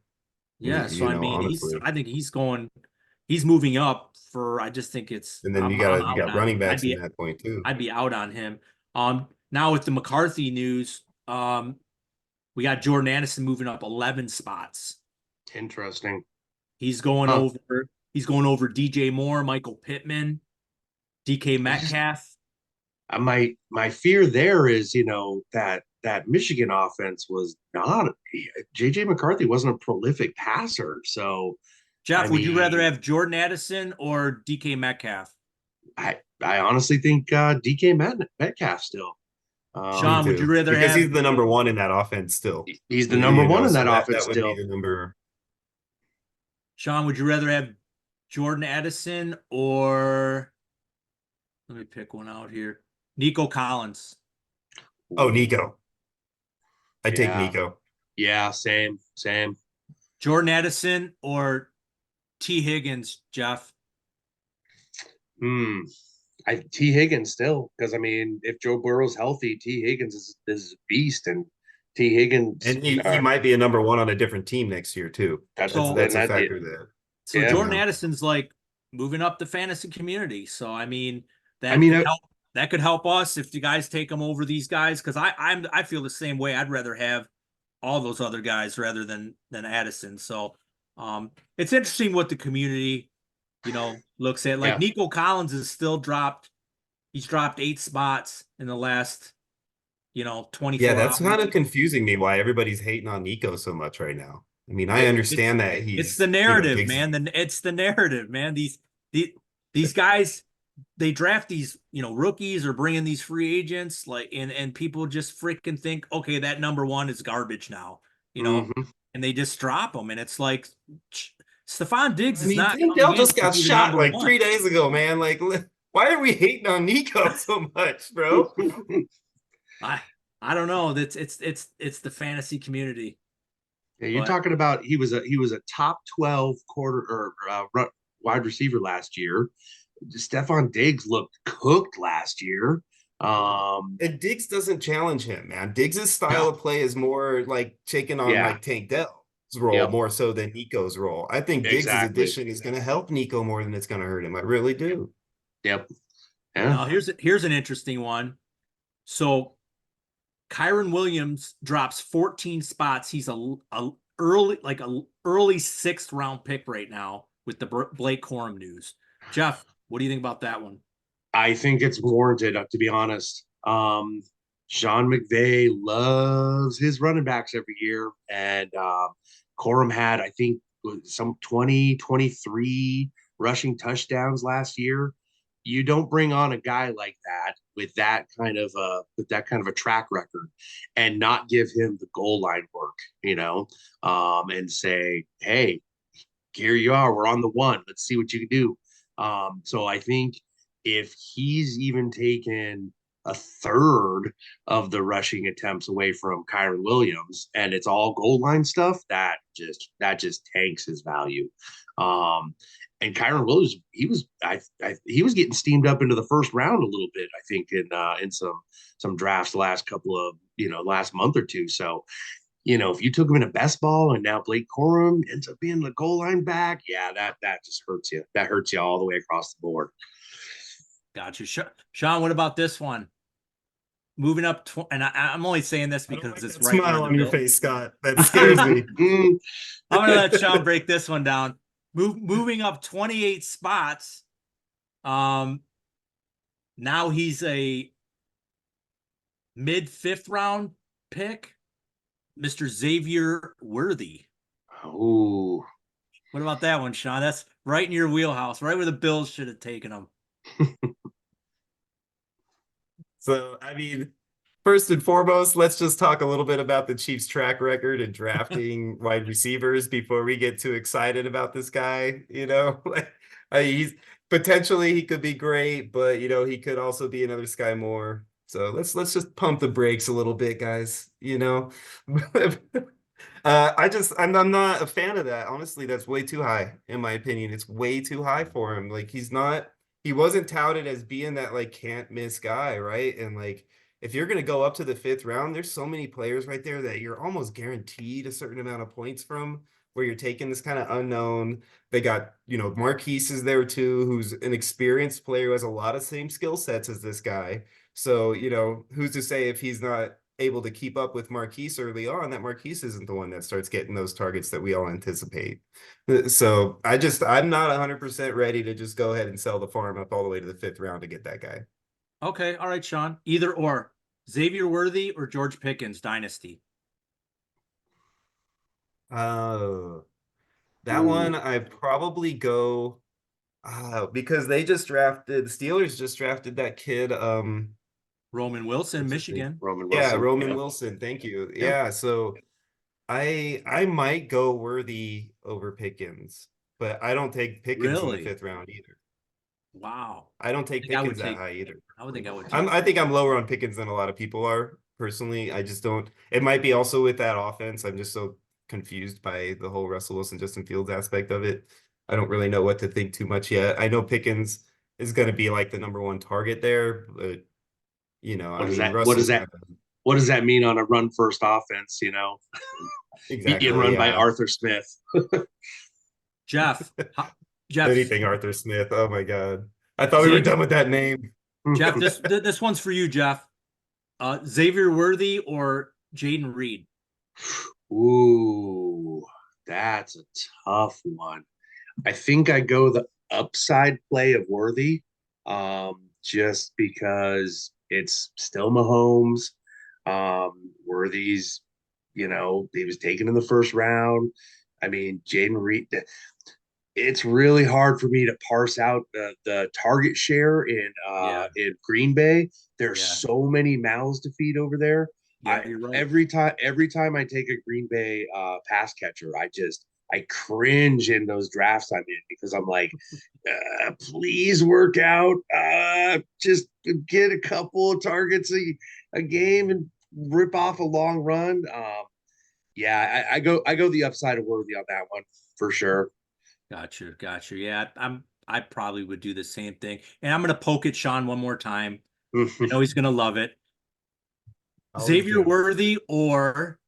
Yeah, so I mean,
honestly.
I think he's moving up for. I just think it's.
And then
I'm
you
out
got
on
running
him.
backs in that point too.
I'd be out on him. Now with the McCarthy news, we got Jordan Addison moving up 11 spots.
Interesting.
He's going
Huh.
over. He's going over DJ Moore, Michael Pittman, DK Metcalf.
My fear there is, that Michigan offense was not JJ McCarthy wasn't a prolific passer. So
Jeff,
I
would you rather
mean,
have Jordan Addison or DK Metcalf?
I honestly think DK Metcalf still.
Sean,
Me
would you
too.
rather
Because
have?
he's the number one in that offense still.
He's the number one in
So
that offense
that would
still.
be the number.
Sean, would you rather have Jordan Addison or? Let me pick one out here. Nico Collins.
Oh, Nico. I take
Yeah.
Nico.
Yeah, same.
Jordan Addison or T. Higgins, Jeff?
T Higgins still, because I mean, if Joe Burrow's healthy, T Higgins is a beast, and T Higgins
And he might be a number one on a different team next year too. That's a factor there.
So
Yeah.
Jordan Addison's like moving up the fantasy community. So I mean that could help us if you guys take him over these guys, because I feel the same way. I'd rather have all those other guys rather than Addison. So it's interesting what the community looks at. Like Nico Collins is still dropped. He's dropped 8 spots in the last 24
Yeah, that's
hours.
kind of confusing me why everybody's hating on Nico so much right now. I mean, I understand that
it's the narrative, man. It's the narrative, man. These guys, they draft these rookies or bring in these free agents, like and people just freaking think, okay, that number one is garbage now, and they just drop them, and it's like Stephon Diggs is not.
Tank Dell just got
to be the
shot
number
like
one.
3 days ago, man. Like, why are we hating on Nico so much, bro?
I don't know. It's the fantasy community.
Yeah, you're talking about he was a top 12 quarter or wide receiver last year. Stephon Diggs looked cooked last year.
And Diggs doesn't challenge him, man. Diggs' style of play is more like taking on like Tank Dell's role more so than Nico's role. I think Diggs' addition is going to help Nico more than it's going to hurt him. I really do.
Yep. Yeah.
Now here's an interesting one. So Kyron Williams drops 14 spots. He's a early 6th round pick right now with the Blake Corum news. Jeff, what do you think about that one?
I think it's warranted, to be honest. Sean McVay loves his running backs every year, and Corum had, I think, some 23 rushing touchdowns last year. You don't bring on a guy like that with that kind of a track record and not give him the goal line work, and say, hey, here you are, we're on the one. Let's see what you can do. So I think if he's even taken a third of the rushing attempts away from Kyron Williams and it's all goal line stuff, that just tanks his value. And Kyron Williams, he was getting steamed up into the first round a little bit, I think, in some drafts the last couple of last month or two. So, if you took him in a best ball and now Blake Corum ends up being the goal line back, that just hurts you. That hurts you all the way across the board.
Gotcha. Sean, what about this one? Moving up, and I'm only saying this because it's right.
Smile on your face, Scott. That scares me.
I'm gonna let Sean break this one down. Moving up 28 spots. Now he's a mid 5th round pick, Mr. Xavier Worthy.
Oh,
what about that one, Sean? That's right in your wheelhouse, right where the Bills should have taken him.
So, I mean, first and foremost, let's just talk a little bit about the Chiefs' track record in drafting wide receivers before we get too excited about this guy. He's potentially he could be great, but he could also be another Sky Moore. So let's just pump the brakes a little bit, guys. I'm not a fan of that. Honestly, that's way too high, in my opinion. It's way too high for him. Like he wasn't touted as being that like can't miss guy, right? And like if you're gonna go up to the fifth round, there's so many players right there that you're almost guaranteed a certain amount of points from, where you're taking this kind of unknown. They got, Marquise is there too, who's an experienced player who has a lot of same skill sets as this guy. So, who's to say if he's not able to keep up with Marquise early on, that Marquise isn't the one that starts getting those targets that we all anticipate. So I'm not 100% ready to just go ahead and sell the farm up all the way to the fifth round to get that guy.
Okay, all right, Sean. Either or, Xavier Worthy or George Pickens dynasty.
That one I probably go because the Steelers just drafted that kid.
Roman Wilson, Michigan.
Roman
Yeah,
Wilson.
Roman Wilson. Thank you. Yeah, so I might go Worthy over Pickens, but I don't take Pickens in the
Really?
fifth round either.
Wow.
I don't take
I would
Pickens that
take-
high either.
I would think I would.
I think I'm lower on Pickens than a lot of people are personally. I just don't. It might be also with that offense. I'm just so confused by the whole Russell Wilson, Justin Fields aspect of it. I don't really know what to think too much yet. I know Pickens is going to be like the number one target there, but
What does that mean on a run first offense?
Exactly,
Being run by
yeah.
Arthur Smith.
Jeff. Jeff.
Anything Arthur Smith. Oh my God. I thought we were done with that name.
Jeff, this one's for you, Jeff. Xavier Worthy or Jaden Reed?
Ooh, that's a tough one. I think I go the upside play of Worthy, just because it's still Mahomes. Worthy's, he was taken in the first round. I mean, Jaden Reed. It's really hard for me to parse out the target share in Green Bay. There's so many mouths to feed over there.
Yeah, you're right.
Every time I take a Green Bay pass catcher, I cringe in those drafts I'm in, because I'm like, please work out. Just get a couple of targets a game and rip off a long run. I go the upside of Worthy on that one for sure.
Gotcha. Yeah, I probably would do the same thing. And I'm gonna poke at Sean one more time. I know he's gonna love it. Xavier Worthy or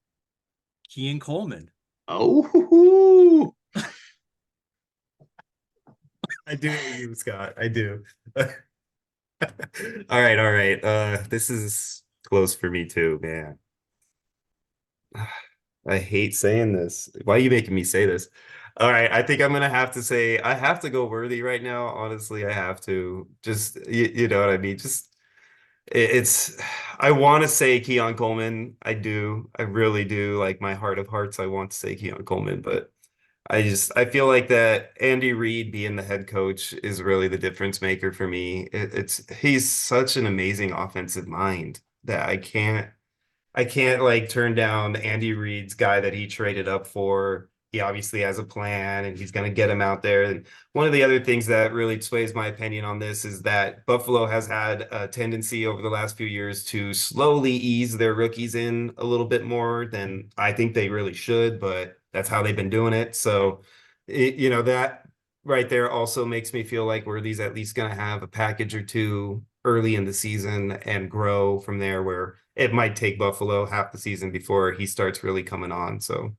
Keon Coleman?
Oh,
I do you, Scott. I do. All right. This is close for me too, man. I hate saying this. Why are you making me say this? All right, I think I'm gonna have to say I have to go Worthy right now. Honestly, I have to. Just you know what I mean. Just it's. I want to say Keon Coleman. I do. I really do. Like my heart of hearts, I want to say Keon Coleman, but I feel like that Andy Reid being the head coach is really the difference maker for me. He's such an amazing offensive mind that I can't like turn down Andy Reid's guy that he traded up for. He obviously has a plan and he's going to get him out there. And one of the other things that really sways my opinion on this is that Buffalo has had a tendency over the last few years to slowly ease their rookies in a little bit more than I think they really should, but that's how they've been doing it. So, that right there also makes me feel like Worthy's at least going to have a package or two early in the season and grow from there, where it might take Buffalo half the season before he starts really coming on. So,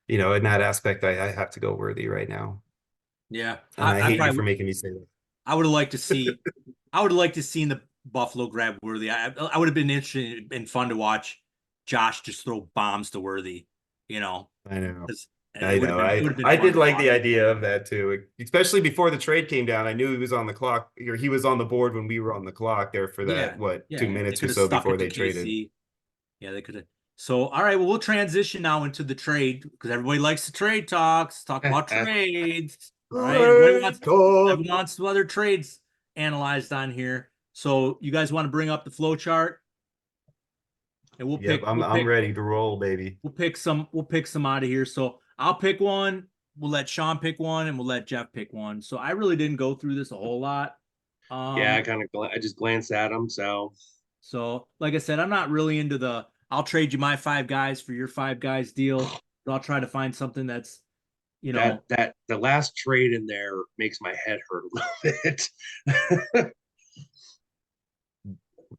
in that aspect, I have to go Worthy right now.
Yeah.
And I hate you for making me say that.
I would have liked to see the Buffalo grab Worthy. I would have been interested and fun to watch Josh just throw bombs to Worthy,
I know. I
did
like the idea of that too, especially before the trade came down. I knew he was on the clock, or he was on the board when we were on the clock there for that, 2 minutes or so before they traded.
Yeah, they could have. So, all right, well, we'll transition now into the trade, because everybody likes the trade talks. Talk about trades. All right, everybody wants some other trades analyzed on here. So, you guys want to bring up the flow chart? And we'll pick.
I'm ready to roll, baby.
We'll pick some out of here. So I'll pick one. We'll let Sean pick one, and we'll let Jeff pick one. So I really didn't go through this a whole lot.
I just glanced at them. So
like I said, I'm not really into I'll trade you my 5 guys for your 5 guys deal. But I'll try to find something that's, you know,
That the last trade in there makes my head hurt a little bit.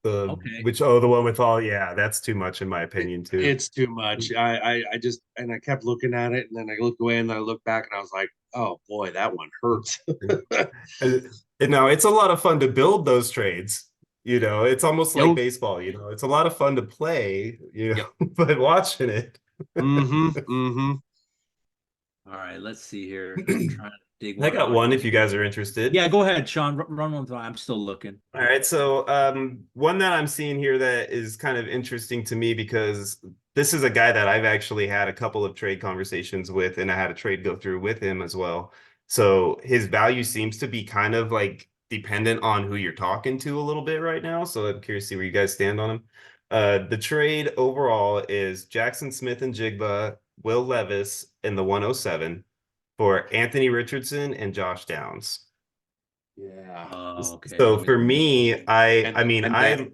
okay.
The one with all, yeah, that's too much in my opinion too.
It's too much. I just and I kept looking at it, and then I looked away, and then I looked back, and I was like, oh boy, that one hurts.
And now it's a lot of fun to build those trades. It's almost like
Yo.
baseball. It's a lot of fun to play. But watching it.
Mm-hmm. Mm-hmm.
All right, let's see here. I'm trying to dig
I
one
got
out.
one if you guys are interested.
Yeah, go ahead, Sean. Run one through. I'm still looking.
All right, so one that I'm seeing here that is kind of interesting to me because this is a guy that I've actually had a couple of trade conversations with, and I had a trade go through with him as well. So his value seems to be kind of like dependent on who you're talking to a little bit right now. So I'm curious to see where you guys stand on him. The trade overall is Jackson Smith and Jigba, Will Levis, and the 107 for Anthony Richardson and Josh Downs.
Yeah.
Okay.
So for me,
And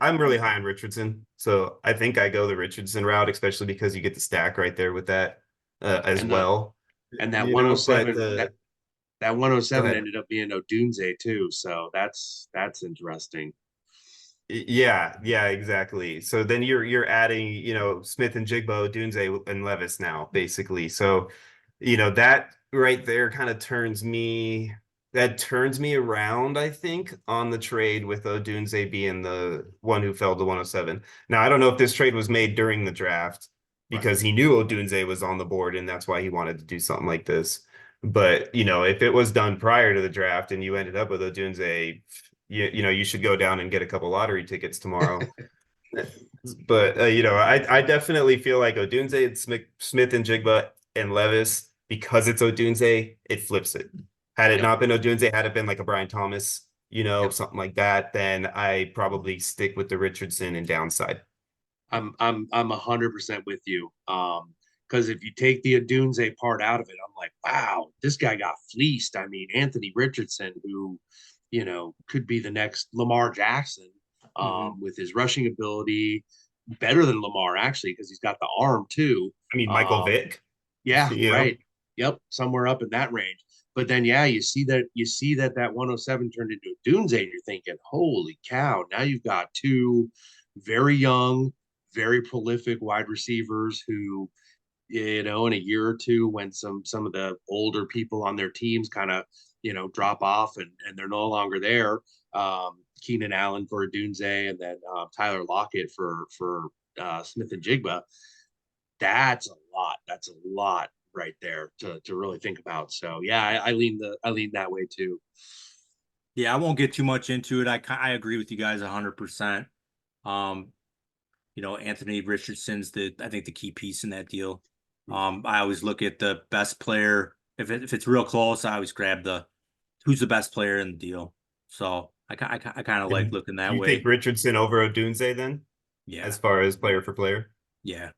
I'm really high on Richardson. So I think I go the Richardson route, especially because you get the stack right there with that as
And
well.
and that
You know,
107
but,
that 107
ahead.
ended up being Odunze too, so that's interesting.
Yeah, exactly. So then you're adding, Smith and Jigbo, Dunze and Levis now, basically. So, that right there kind of turns me around, I think, on the trade with Odunze being the one who fell to 107. Now, I don't know if this trade was made during the draft because he knew Odunze was on the board and that's why he wanted to do something like this. But, if it was done prior to the draft and you ended up with Odunze, you should go down and get a couple lottery tickets tomorrow. But I definitely feel like Odunze and Smith and Jigba and Levis, because it's Odunze, it flips it. Had it not been Odunze, had it been like a Brian Thomas, something like that, then I probably stick with the Richardson and downside.
I'm 100% with you. Because if you take the Odunze part out of it, I'm like, wow, this guy got fleeced. I mean, Anthony Richardson, who, could be the next Lamar Jackson, with his rushing ability, better than Lamar actually, because he's got the arm too.
I mean, Michael Vick.
Yeah,
You know?
right. Yep, somewhere up in that range. But then, yeah, you see that 107 turned into a Dunze, and you're thinking, holy cow! Now you've got two very young, very prolific wide receivers who, in a year or two, when some of the older people on their teams kind of drop off and they're no longer there. Keenan Allen for Dunze, and then Tyler Lockett for Smith and Jigba. That's a lot. That's a lot right there to really think about. So yeah, I lean that way too.
Yeah, I won't get too much into it. I agree with you guys 100%. Anthony Richardson's I think the key piece in that deal. I always look at the best player. If it's real close, I always grab who's the best player in the deal. So I kind of like looking that
you
way.
Take Richardson over Odunze then?
Yeah.
As far as player for player?
Yeah.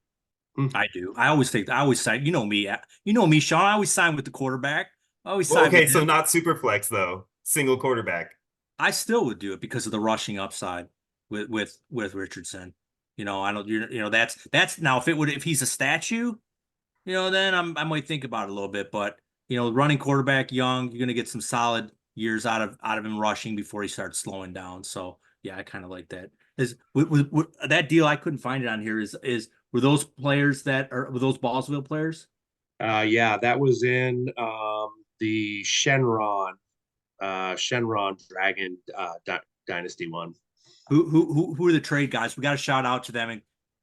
I do. I always sign. You know me, Sean. I always sign with the quarterback. I always sign with
so
him.
not super flex though. Single quarterback.
I still would do it because of the rushing upside with Richardson. I don't. That's now if he's a statue, then I might think about it a little bit. But running quarterback, young, you're gonna get some solid years out of him rushing before he starts slowing down. So yeah, I kind of like that. With that deal, I couldn't find it on here. Were those players were those Ballsville players?
Yeah, that was in the Shenron Dragon Dynasty one.
Who are the trade guys? We got to shout out to them,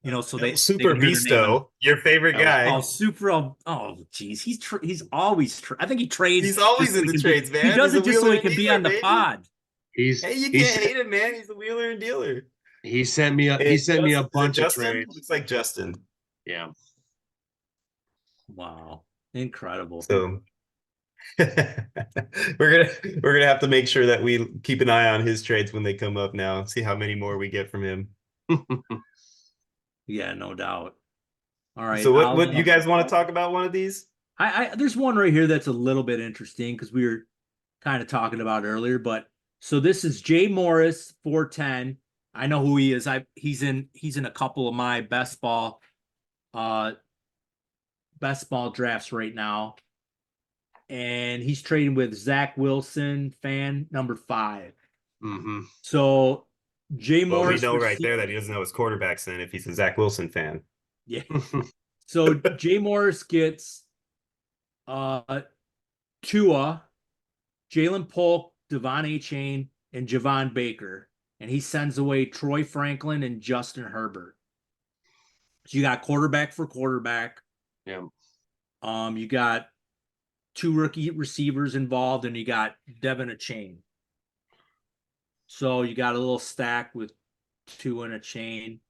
and so they
Super
they can hear their name
Visto, your favorite guy.
Oh, Super. Oh, geez, he's always. I think he trades.
He's always in the trades, man.
He does it just so he can be on the
baby.
pod.
You can't hate him, man. He's a wheeler and dealer.
He sent me a bunch of trades.
Looks like Justin.
Yeah.
Wow, incredible.
So we're gonna have to make sure that we keep an eye on his trades when they come up now. See how many more we get from him.
Yeah, no doubt. All right.
So what you guys want to talk about one of these?
There's one right here that's a little bit interesting because we were kind of talking about earlier, but so this is Jay Morris 410 I know who he is. He's in a couple of my uh best ball drafts right now. And he's trading with Zach Wilson, fan number 5.
Mm-hmm.
So Jay
Well, we
Morris
know right there that he doesn't know his quarterbacks then if he's a Zach Wilson fan.
Yeah. So Jay Morris gets Tua, Jalen Polk, Devon Achane, and Javon Baker. And he sends away Troy Franklin and Justin Herbert. So you got quarterback for quarterback.
Yeah.
You got 2 rookie receivers involved, and you got Devon Achane. So you got a little stack with 2 in a chain.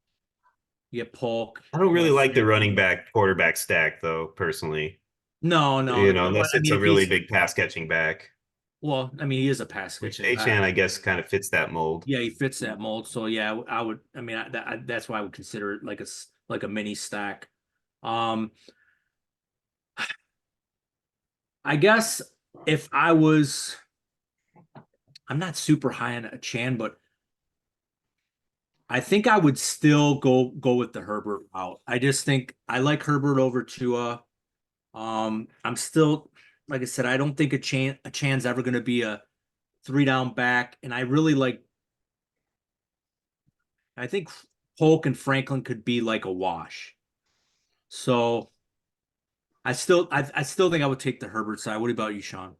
You get Polk.
I don't really like the running back quarterback stack though, personally.
No,
You know, unless
I
it's
mean,
a
if
really
he's
big pass catching back,
well, I mean, he is a pass
which
catching
Achan,
back.
I guess, kind of fits that mold.
Yeah, he fits that mold. So yeah, I would. I mean, that's why I would consider it like a mini stack. Um, I guess if I was, I'm not super high on a Chan, but I think I would still go with the Herbert route. I just think I like Herbert over Tua. I'm still, like I said, I don't think a Chan's ever going to be a 3-down back, and I really like. I think Polk and Franklin could be like a wash. So I still think I would take the Herbert side. What about you, Sean?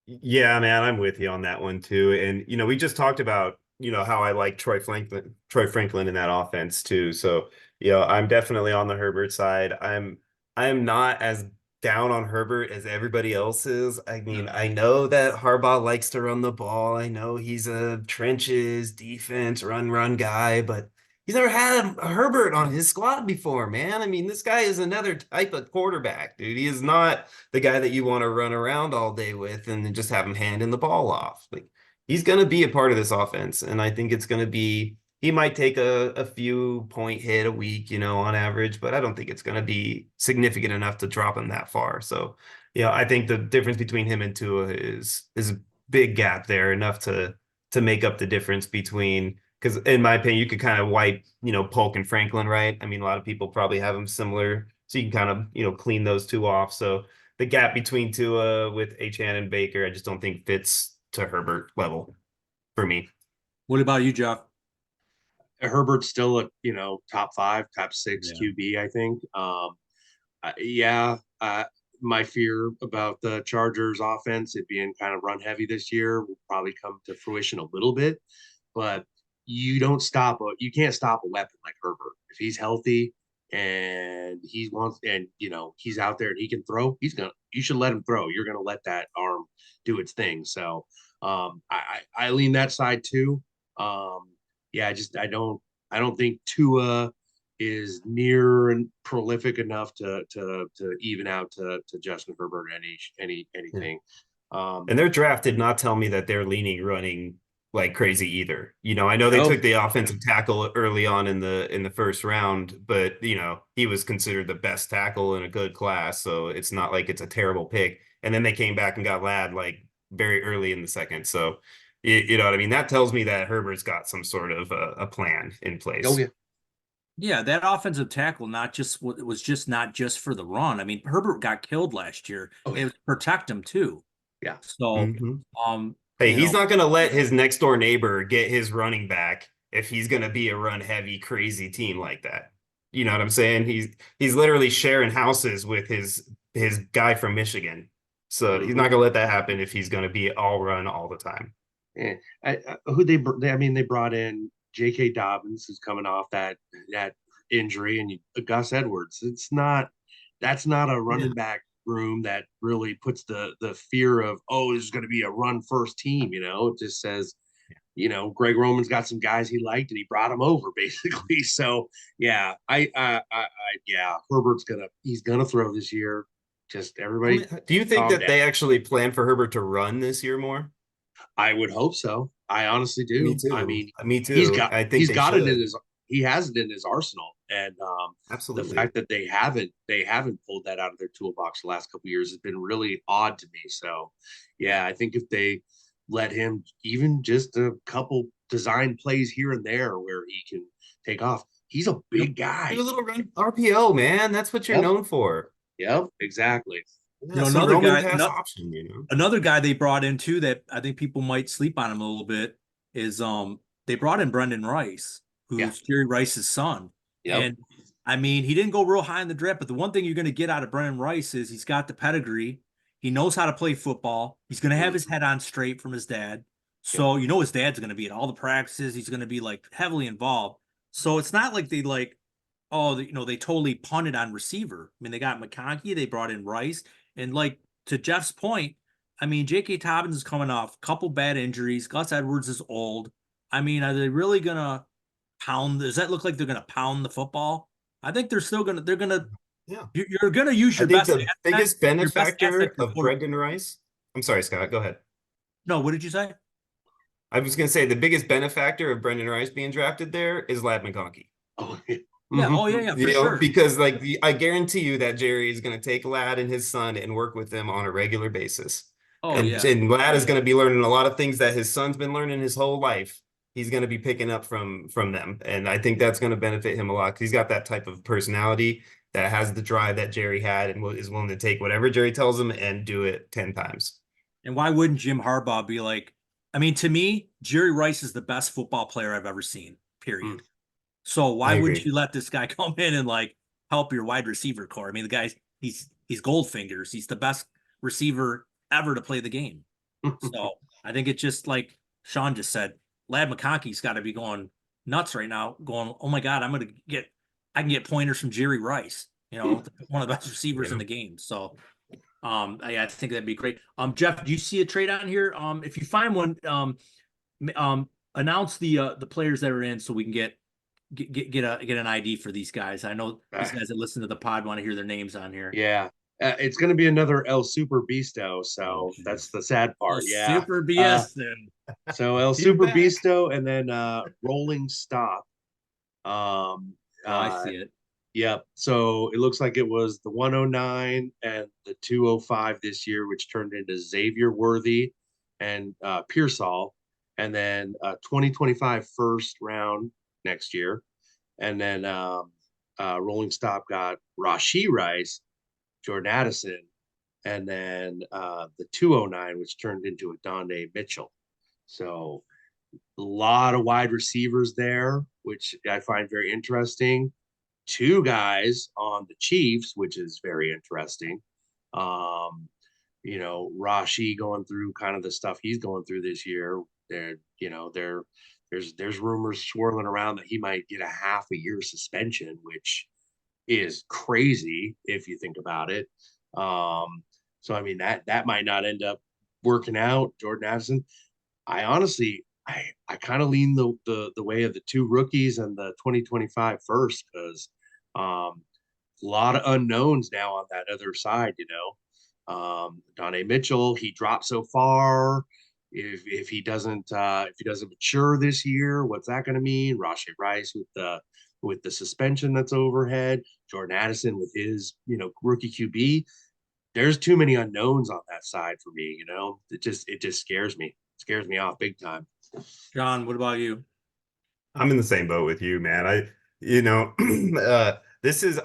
Yeah, man, I'm with you on that one too. And you know, we just talked about, you know, how I like Troy Franklin in that offense too. So, you know, I'm definitely on the Herbert side. I'm not as down on Herbert as everybody else is. I mean, I know that Harbaugh likes to run the ball. I know he's a trenches defense run guy, but he's never had a Herbert on his squad before, man. I mean, this guy is another type of quarterback, dude. He is not the guy that you want to run around all day with and then just have him handing the ball off. Like he's going to be a part of this offense. And I think it's going to be, he might take a few point hit a week, you know, on average, but I don't think it's going to be significant enough to drop him that far. So, yeah, I think the difference between him and Tua is a big gap there, enough to make up the difference between, because in my opinion, you could kind of wipe, you know, Polk and Franklin, right? I mean, a lot of people probably have them similar, so you can kind of, you know, clean those 2 off. So the gap between Tua with Achan and Baker, I just don't think fits to Herbert level for me.
What about you, Jeff?
Herbert's still a top 5, top 6
Yeah.
QB. I think. Yeah. My fear about the Chargers offense, it being kind of run heavy this year, will probably come to fruition a little bit. But you can't stop a weapon like Herbert. If he's healthy and he's out there and he can throw, you should let him throw. You're gonna let that arm do its thing. So I lean that side too. Yeah, I don't think Tua is near and prolific enough to even out to Justin Herbert anything.
And their draft did not tell me that they're leaning running like crazy either. You know, I know they took the offensive tackle early on in the first round, but you know, he was considered the best tackle in a good class, so it's not like it's a terrible pick. And then they came back and got Ladd like very early in the second. So you know what I mean? That tells me that Herbert's got some sort of a plan in place.
Oh yeah.
Yeah, that offensive tackle was just not just for the run. I mean, Herbert got killed last year.
Oh,
It was to protect him too.
Yeah.
So,
Hey, he's not going to let his next door neighbor get his running back if he's going to be a run heavy, crazy team like that. You know what I'm saying? He's literally sharing houses with his guy from Michigan. So he's not going to let that happen if he's going to be all run all the time.
Yeah. They brought in J.K. Dobbins, who's coming off that injury, and Gus Edwards. That's not a running back room that really puts the fear of, oh, this is going to be a run first team. You know, it just says, Greg Roman's got some guys he liked and he brought them over basically. So yeah, Herbert's he's gonna throw this year. Just everybody.
Do you think that they actually plan for Herbert to run this year more?
I would hope so. I honestly do.
Me too.
I mean,
me too.
He has it in his arsenal, and
absolutely,
the fact that they haven't pulled that out of their toolbox the last couple of years has been really odd to me. So, yeah, I think if they let him even just a couple design plays here and there where he can take off. He's a big guy.
Do a little run RPO, man. That's what you're
Yep.
known for.
Yep, exactly.
Yeah, some
another
Roman
guy,
pass option, you know.
another guy they brought in too that I think people might sleep on him a little bit is they brought in Brendan Rice, who's
Yeah.
Jerry Rice's son.
Yep.
And I mean, he didn't go real high in the draft, but the one thing you're going to get out of Brendan Rice is he's got the pedigree. He knows how to play football. He's going to have his head on straight from his dad. So, you know, his dad's going to be at all the practices. He's going to be like heavily involved. So it's not like they like, oh, you know, they totally punted on receiver. I mean, they got McConkey, they brought in Rice. And like to Jeff's point, I mean, J.K. Dobbins is coming off a couple bad injuries. Gus Edwards is old. I mean, are they really going to pound? Does that look like they're going to pound the football? I think they're still going to,
Yeah.
You're going to use
I
your
think
best
the
asset.
biggest
Your best
benefactor
asset
of Brendan Rice. I'm sorry, Scott. Go ahead.
No, what did you say?
I was going to say the biggest benefactor of Brendan Rice being drafted there is Lad McConkey.
Oh, yeah.
Yeah.
Mhm.
Oh, yeah, for
You know,
sure.
because like I guarantee you that Jerry is going to take Lad and his son and work with them on a regular basis.
Oh,
and,
yeah.
and Lad is going to be learning a lot of things that his son's been learning his whole life. He's going to be picking up from them, and I think that's going to benefit him a lot because he's got that type of personality that has the drive that Jerry had and is willing to take whatever Jerry tells him and do it 10 times.
And why wouldn't Jim Harbaugh be like, I mean, to me, Jerry Rice is the best football player I've ever seen, period. So why wouldn't you let this guy come in and like help your wide receiver core? I mean, the guy's he's gold fingers. He's the best receiver ever to play the game. So I think it's just like Sean just said, Lad McConkey's got to be going nuts right now, going, oh my God, I can get pointers from Jerry Rice, you know, one of the best receivers in the game. So I think that'd be great. Jeff, do you see a trade on here? If you find one, announce the players that are in so we can get an ID for these guys. I know these guys that listen to the pod want to hear their names on here.
Yeah. It's going to be another El Super Bisto, so that's the sad part. Yeah.
Super BS then.
So El Super Bisto and then Rolling Stop.
I see it.
Yep. So it looks like it was the 109 and the 205 this year, which turned into Xavier Worthy and Pearsall, and then 2025 first round next year. And then Rolling Stop got Rashee Rice, Jordan Addison, and then the 209, which turned into a Donde Mitchell. So a lot of wide receivers there, which I find very interesting. Two guys on the Chiefs, which is very interesting. You know, Rashee going through kind of the stuff he's going through this year. There's rumors swirling around that he might get a half a year suspension, which is crazy if you think about it. So I mean that might not end up working out. Jordan Addison, I honestly I kind of lean the way of the two rookies and the 2025 first, because a lot of unknowns now on that other side, you know. Donnie Mitchell, he dropped so far. If he doesn't mature this year, what's that going to mean? Rashee Rice with the suspension that's overhead, Jordan Addison with his, you know, rookie QB. There's too many unknowns on that side for me, you know. It just scares me. It scares me off big time.
John, what about you?
I'm in the same boat with you, man. I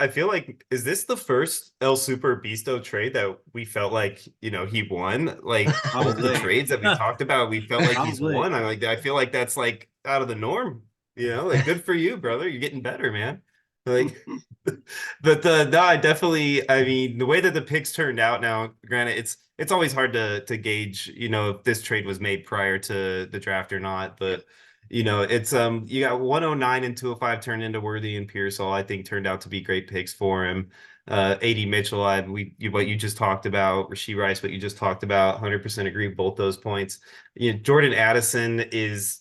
feel like, is this the first El Super Bisto trade that we felt like, you know, he won? Like all of the trades that we talked about, we felt like he's won. I feel like that's like out of the norm, you know, like good for you, brother. You're getting better, man. Like, but I definitely, I mean, the way that the picks turned out now, granted, it's always hard to gauge, you know, if this trade was made prior to the draft or not, but you know, it's you got 109 and 205 turned into Worthy and Pearsall. I think turned out to be great picks for him. AD Mitchell, what you just talked about, Rashee Rice, what you just talked about, 100% agree with both those points. You know, Jordan Addison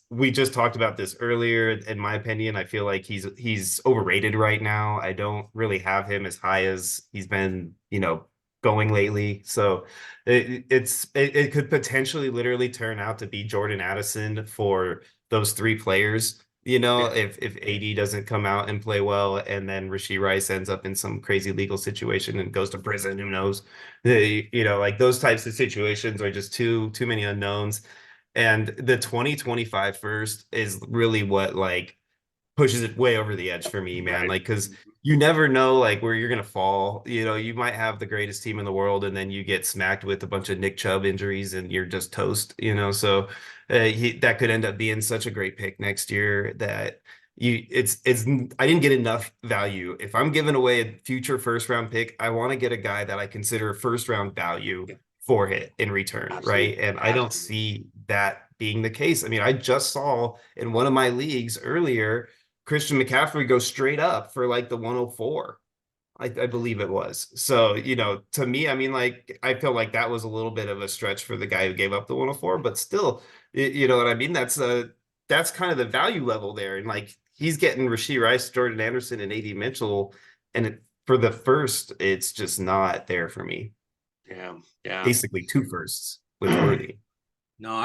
we just talked about this earlier. In my opinion, I feel like he's overrated right now. I don't really have him as high as he's been, you know, going lately. So it could potentially literally turn out to be Jordan Addison for those three players, you know, if AD doesn't come out and play well, and then Rashee Rice ends up in some crazy legal situation and goes to prison, who knows? You know, like those types of situations are just too many unknowns. And the 2025 first is really what like pushes it way over the edge for me, man.
Right.
Like, because you never know like where you're gonna fall. You know, you might have the greatest team in the world, and then you get smacked with a bunch of Nick Chubb injuries, and you're just toast. You know, so that could end up being such a great pick next year that it's I didn't get enough value. If I'm giving away a future first round pick, I want to get a guy that I consider first round value for it in return, right?
Absolutely.
And I don't see that being the case. I mean, I just saw in one of my leagues earlier Christian McCaffrey go straight up for like the 104. I believe it was. So, you know, to me, I mean, like, I feel like that was a little bit of a stretch for the guy who gave up the 104, but still, you know what I mean? That's kind of the value level there. And like, he's getting Rashee Rice, Jordan Anderson, and AD Mitchell. And for the first, it's just not there for me.
Yeah. Yeah.
Basically two firsts with Worthy.
No,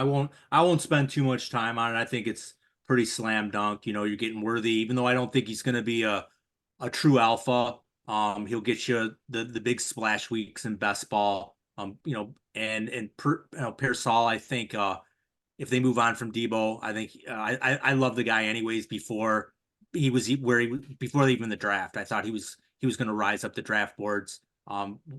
I won't spend too much time on it. I think it's pretty slam dunk. You know, you're getting Worthy, even though I don't think he's going to be a true alpha. He'll get you the big splash weeks in best ball. You know, and Pearsall, I think if they move on from Debo, I think I love the guy anyways. Before before even the draft, I thought he was going to rise up the draft boards.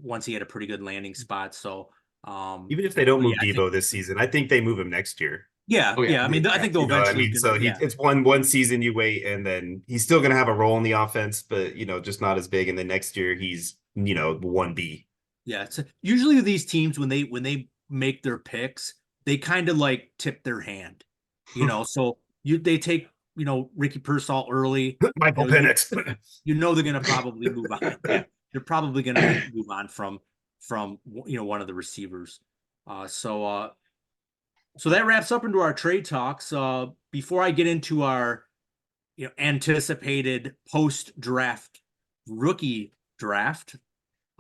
Once he had a pretty good landing spot. So
even if they don't move
yeah,
Debo this season, I think they move him next year.
yeah,
Oh, yeah.
yeah. I mean, I think they'll
You know what I
eventually.
mean? So
Yeah,
it's one season you wait, and then he's still gonna have a role in the offense, but you know, just not as big. And then next year he's, you know, 1B.
yeah. So usually these teams when they make their picks, they kind of like tip their hand, you know. So they take Ricky Pearsall early.
Michael
You know,
Penix.
you know they're gonna probably move on. Yeah, they're probably gonna move on from one of the receivers. So that wraps up into our trade talks. Before I get into our anticipated post draft rookie draft,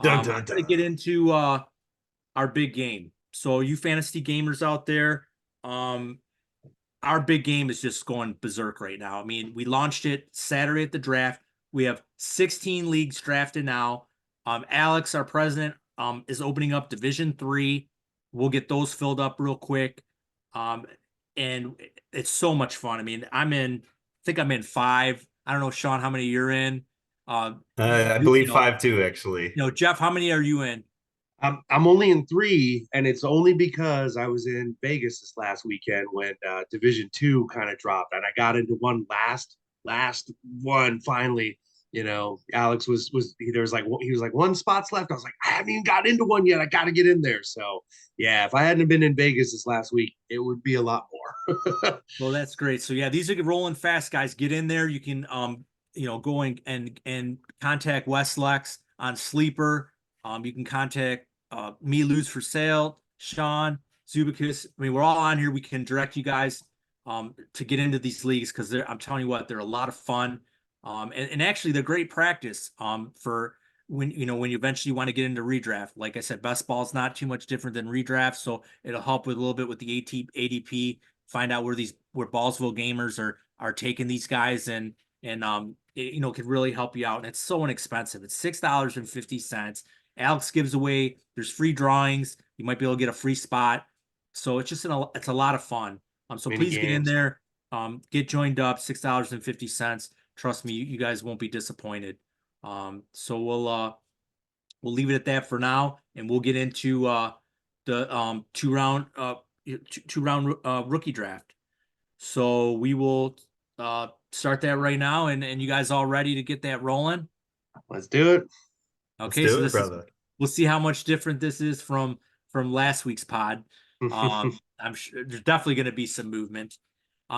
Dun,
I'm
dun,
going to
dun.
get into our big game. So you fantasy gamers out there, our big game is just going berserk right now. I mean, we launched it Saturday at the draft. We have 16 leagues drafted now. Alex, our president, is opening up Division 3. We'll get those filled up real quick. And it's so much fun. I mean, I think I'm in 5. I don't know, Sean, how many you're in.
I believe 5-2 actually.
Jeff, how many are you in?
I'm only in 3, and it's only because I was in Vegas this last weekend when Division 2 kind of dropped, and I got into one last one finally. You know, Alex was he was like 1 spot's left. I was like, I haven't even got into one yet. I got to get in there. So yeah, if I hadn't been in Vegas this last week, it would be a lot more.
Well, that's great. So yeah, these are rolling fast, guys. Get in there. You can go and contact Westlex on Sleeper. You can contact me, Lose for Sale, Sean, Zubicus. I mean, we're all on here. We can direct you guys to get into these leagues because I'm telling you what, they're a lot of fun. And actually they're great practice for when you eventually want to get into redraft. Like I said, best ball is not too much different than redraft, so it'll help with a little bit with the ADP, find out where Ballsville gamers are taking these guys, and it could really help you out. And it's so inexpensive. It's $6.50. Alex gives away, there's free drawings, you might be able to get a free spot. So it's a lot of fun. So
Mini
please get in
games.
there, get joined up, $6.50. Trust me, you guys won't be disappointed. So we'll leave it at that for now, and we'll get into the two round rookie draft. So we will start that right now, and you guys all ready to get that rolling?
Let's do it.
Okay,
Let's
so
do it, brother.
we'll see how much different this is from last week's pod. I'm sure there's definitely going to be some movement.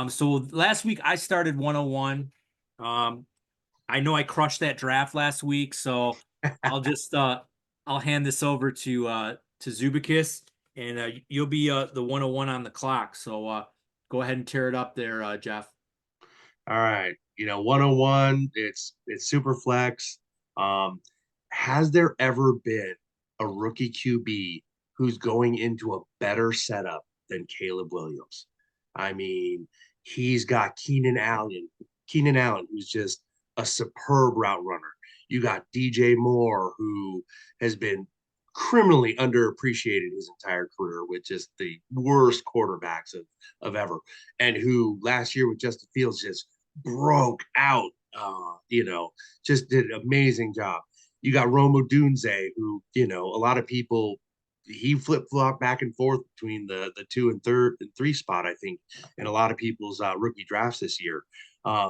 So last week I started 101. I know I crushed that draft last week, so I'll just I'll hand this over to Zubicus, and you'll be the 101 on the clock. So go ahead and tear it up there, Jeff.
All right. 101, it's super flex. Has there ever been a rookie QB who's going into a better setup than Caleb Williams? I mean, he's got Keenan Allen, who's just a superb route runner. You got DJ Moore, who has been criminally underappreciated his entire career with just the worst quarterbacks of ever, and who last year with Justin Fields just broke out. Just did an amazing job. You got Rome Odunze, who a lot of people he flip flop back and forth between the 2 and 3 spot, I think, in a lot of people's rookie drafts this year.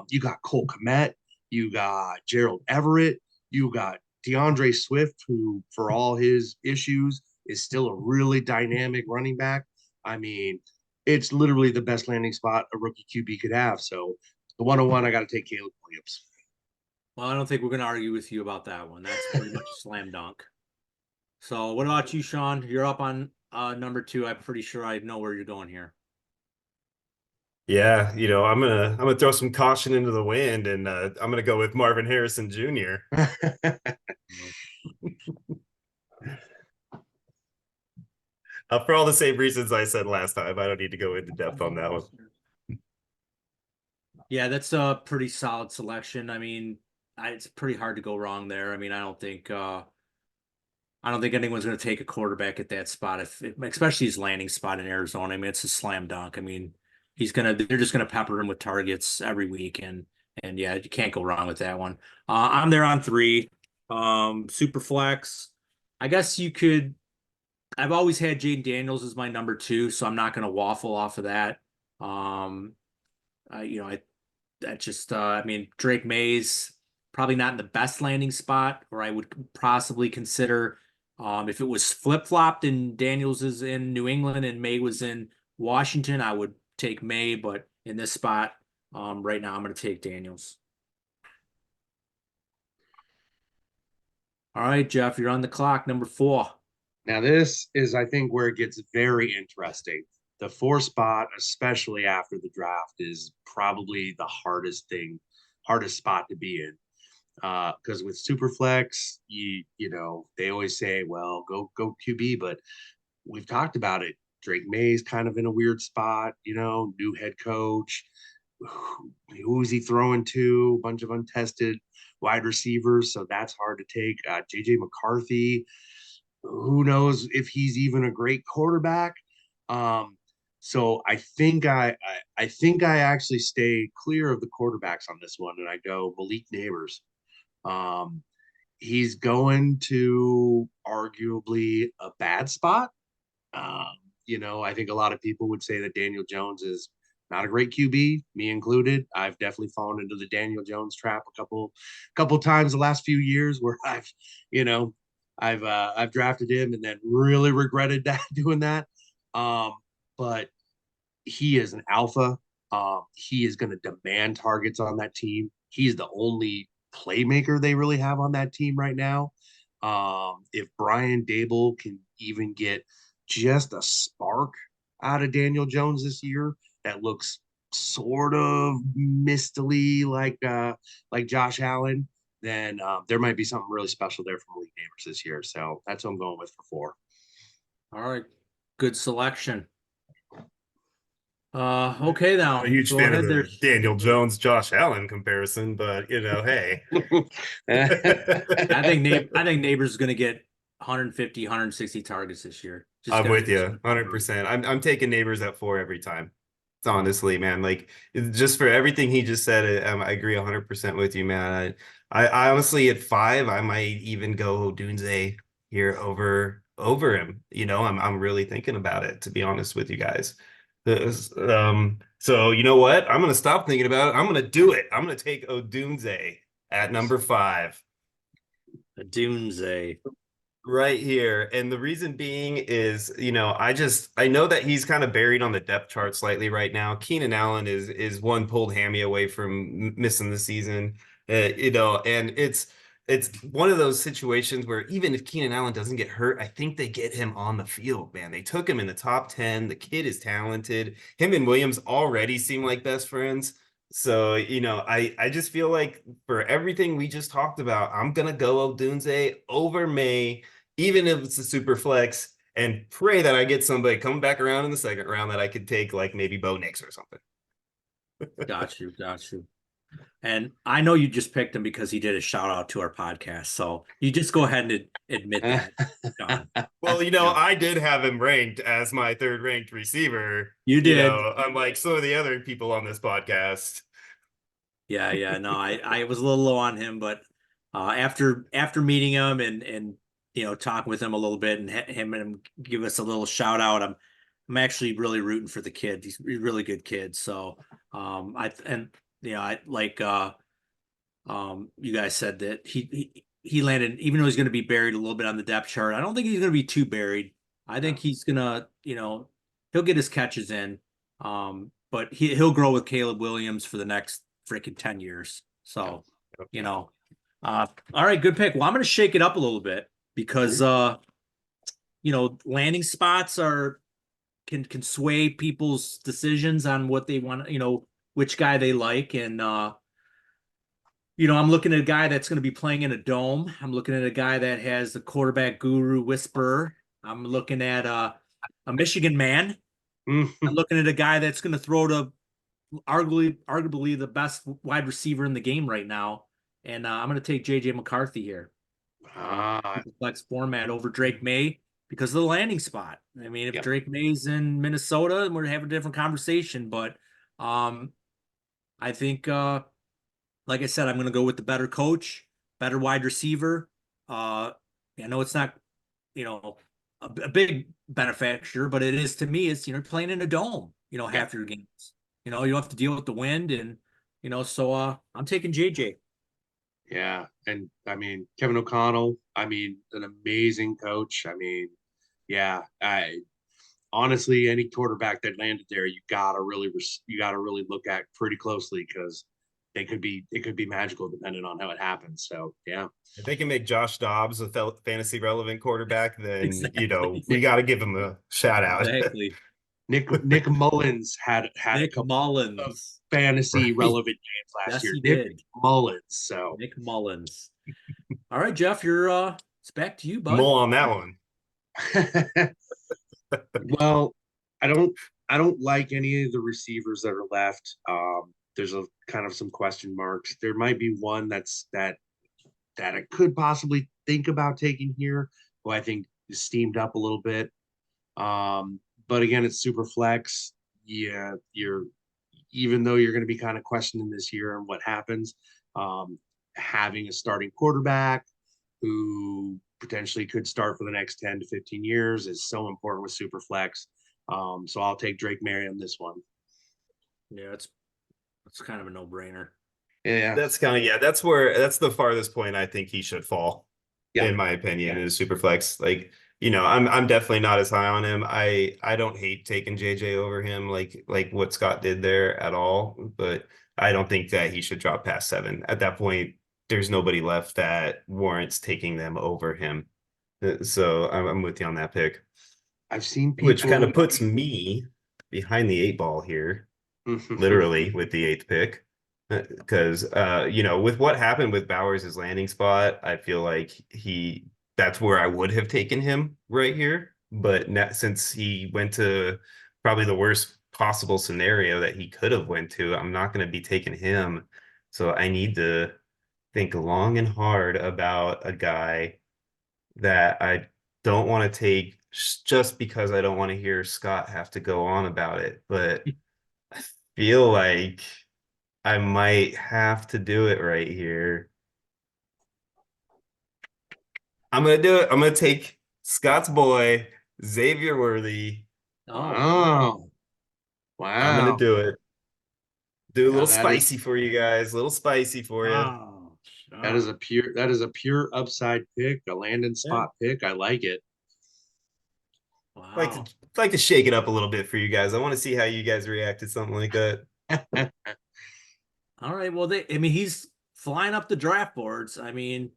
You got Cole Kmet, you got Gerald Everett, you got DeAndre Swift, who for all his issues is still a really dynamic running back. I mean, it's literally the best landing spot a rookie QB could have. So the 101, I got to take Caleb Williams.
Well, I don't think we're going to argue with you about that one. That's pretty much a slam dunk. So what about you, Sean? You're up on number 2. I'm pretty sure I know where you're going here.
Yeah, I'm gonna throw some caution into the wind, and I'm gonna go with Marvin Harrison Jr. For all the same reasons I said last time. I don't need to go into depth on that one.
Yeah, that's a pretty solid selection. I mean, it's pretty hard to go wrong there. I mean, I don't think anyone's going to take a quarterback at that spot, especially his landing spot in Arizona. I mean, it's a slam dunk. I mean, they're just gonna pepper him with targets every week, and yeah, you can't go wrong with that one. I'm there on 3. Super flex. I guess you could. I've always had Jaden Daniels as my number 2, so I'm not gonna waffle off of that. I mean, Drake May's probably not in the best landing spot, or I would possibly consider if it was flip-flopped and Daniels is in New England and May was in Washington, I would take May, but in this spot, right now, I'm going to take Daniels. All right, Jeff, you're on the clock, number 4.
Now, this is, I think, where it gets very interesting. The 4 spot, especially after the draft, is probably the hardest spot to be in. Because with Superflex, they always say, well, go QB, but we've talked about it. Drake May's kind of in a weird spot, new head coach. Who is he throwing to? A bunch of untested wide receivers, so that's hard to take. JJ McCarthy, who knows if he's even a great quarterback. So I think I actually stay clear of the quarterbacks on this one, and I go Malik Neighbors. He's going to arguably a bad spot. I think a lot of people would say that Daniel Jones is not a great QB, me included. I've definitely fallen into the Daniel Jones trap a couple times the last few years where I've drafted him and then really regretted doing that. But he is an alpha. He is going to demand targets on that team. He's the only playmaker they really have on that team right now. If Brian Dable can even get just a spark out of Daniel Jones this year, that looks sort of mistily like Josh Allen, then there might be something really special there from Malik Neighbors this year. So that's what I'm going with for 4.
All right, good selection. Okay, now
I'm a huge
go
fan
ahead
of the
there.
Daniel Jones Josh Allen comparison, but hey.
I think Neighbors is going to get 150, 160 targets this year.
I'm with you 100%. I'm taking Neighbors at 4 every time. It's honestly, man, like just for everything he just said, I agree 100% with you, man. I honestly at 5, I might even go Dunze here over him. I'm really thinking about it, to be honest with you guys. So you know what? I'm gonna stop thinking about it. I'm gonna do it. I'm gonna take Odunze at number 5.
Odunze.
Right here. And the reason being is, I know that he's kind of buried on the depth chart slightly right now. Keenan Allen is one pulled hammy away from missing the season, and it's one of those situations where even if Keenan Allen doesn't get hurt, I think they get him on the field, man. They took him in the top 10. The kid is talented. Him and Williams already seem like best friends. So, I just feel like for everything we just talked about, I'm going to go Odunze over May, even if it's a super flex, and pray that I get somebody coming back around in the second round that I could take, like maybe Bo Nix or something.
Got you. And I know you just picked him because he did a shout out to our podcast. So you just go ahead and admit that, John.
Well,
Yeah.
I did have him ranked as my third ranked receiver.
You did.
Unlike some of the other people on this podcast.
Yeah. No, I was a little low on him, but after meeting him and talking with him a little bit and him give us a little shout out, I'm actually really rooting for the kid. He's a really good kid. So I like you guys said that he landed, even though he's going to be buried a little bit on the depth chart. I don't think he's going to be too buried. I think he's gonna, he'll get his catches in. But he'll grow with Caleb Williams for the next freaking 10 years. So, all right, good pick. Well, I'm going to shake it up a little bit because, landing spots can sway people's decisions on what they want, which guy they like. And, I'm looking at a guy that's going to be playing in a dome. I'm looking at a guy that has the quarterback guru whisperer. I'm looking at a Michigan man. I'm looking at a guy that's going to throw to arguably the best wide receiver in the game right now. And I'm going to take JJ McCarthy here. Flex format over Drake May because of the landing spot. I mean, if Drake May's in Minnesota, we're having a different conversation. But I think, like I said, I'm going to go with the better coach, better wide receiver. I know it's not, a big benefactor, but it is to me. It's playing in a dome. Half your games. You have to deal with the wind, and so I'm taking JJ.
Yeah, and I mean Kevin O'Connell. I mean, an amazing coach. I mean, yeah. I honestly, any quarterback that landed there, you gotta really look at pretty closely because it could be magical depending on how it happens. So yeah,
if they can make Josh Dobbs a fantasy relevant quarterback, then
Exactly.
we got to give him a shout out.
Exactly.
Nick Mullins had
Nick
a couple
Mullins.
of fantasy relevant games last year.
He
Nick
did.
Mullins. So
Nick Mullins. All right, Jeff, it's back to you, bud.
More on that one.
Well, I don't like any of the receivers that are left. There's a kind of some question marks. There might be one that I could possibly think about taking here, who I think is steamed up a little bit. But again, it's super flex. Yeah, even though you're going to be kind of questioning this year and what happens, having a starting quarterback who potentially could start for the next 10 to 15 years is so important with super flex. So I'll take Drake May on this one.
Yeah, it's kind of a no-brainer.
Yeah,
that's the farthest point I think he should fall, in my opinion, is super flex. Like, I'm definitely not as high on him. I don't hate taking JJ over him, like what Scott did there at all, but I don't think that he should drop past 7. At that point, there's nobody left that warrants taking them over him. So I'm with you on that pick.
I've seen people,
which kind of puts me behind the 8 ball here, literally with the 8th pick. Because with what happened with Bowers' landing spot, I feel like that's where I would have taken him right here. But since he went to probably the worst possible scenario that he could have went to, I'm not going to be taking him. So I need to think long and hard about a guy that I don't want to take just because I don't want to hear Scott have to go on about it. But I feel like I might have to do it right here. I'm going to do it. I'm going to take Scott's boy, Xavier Worthy.
Wow.
I'm going to do it. Do a little spicy for you guys. A little spicy for you.
Oh,
that is a pure upside pick, a landing spot pick. I like it.
Wow.
Like to shake it up a little bit for you guys. I want to see how you guys react to something like that.
All right. Well, he's flying up the draft boards. I mean,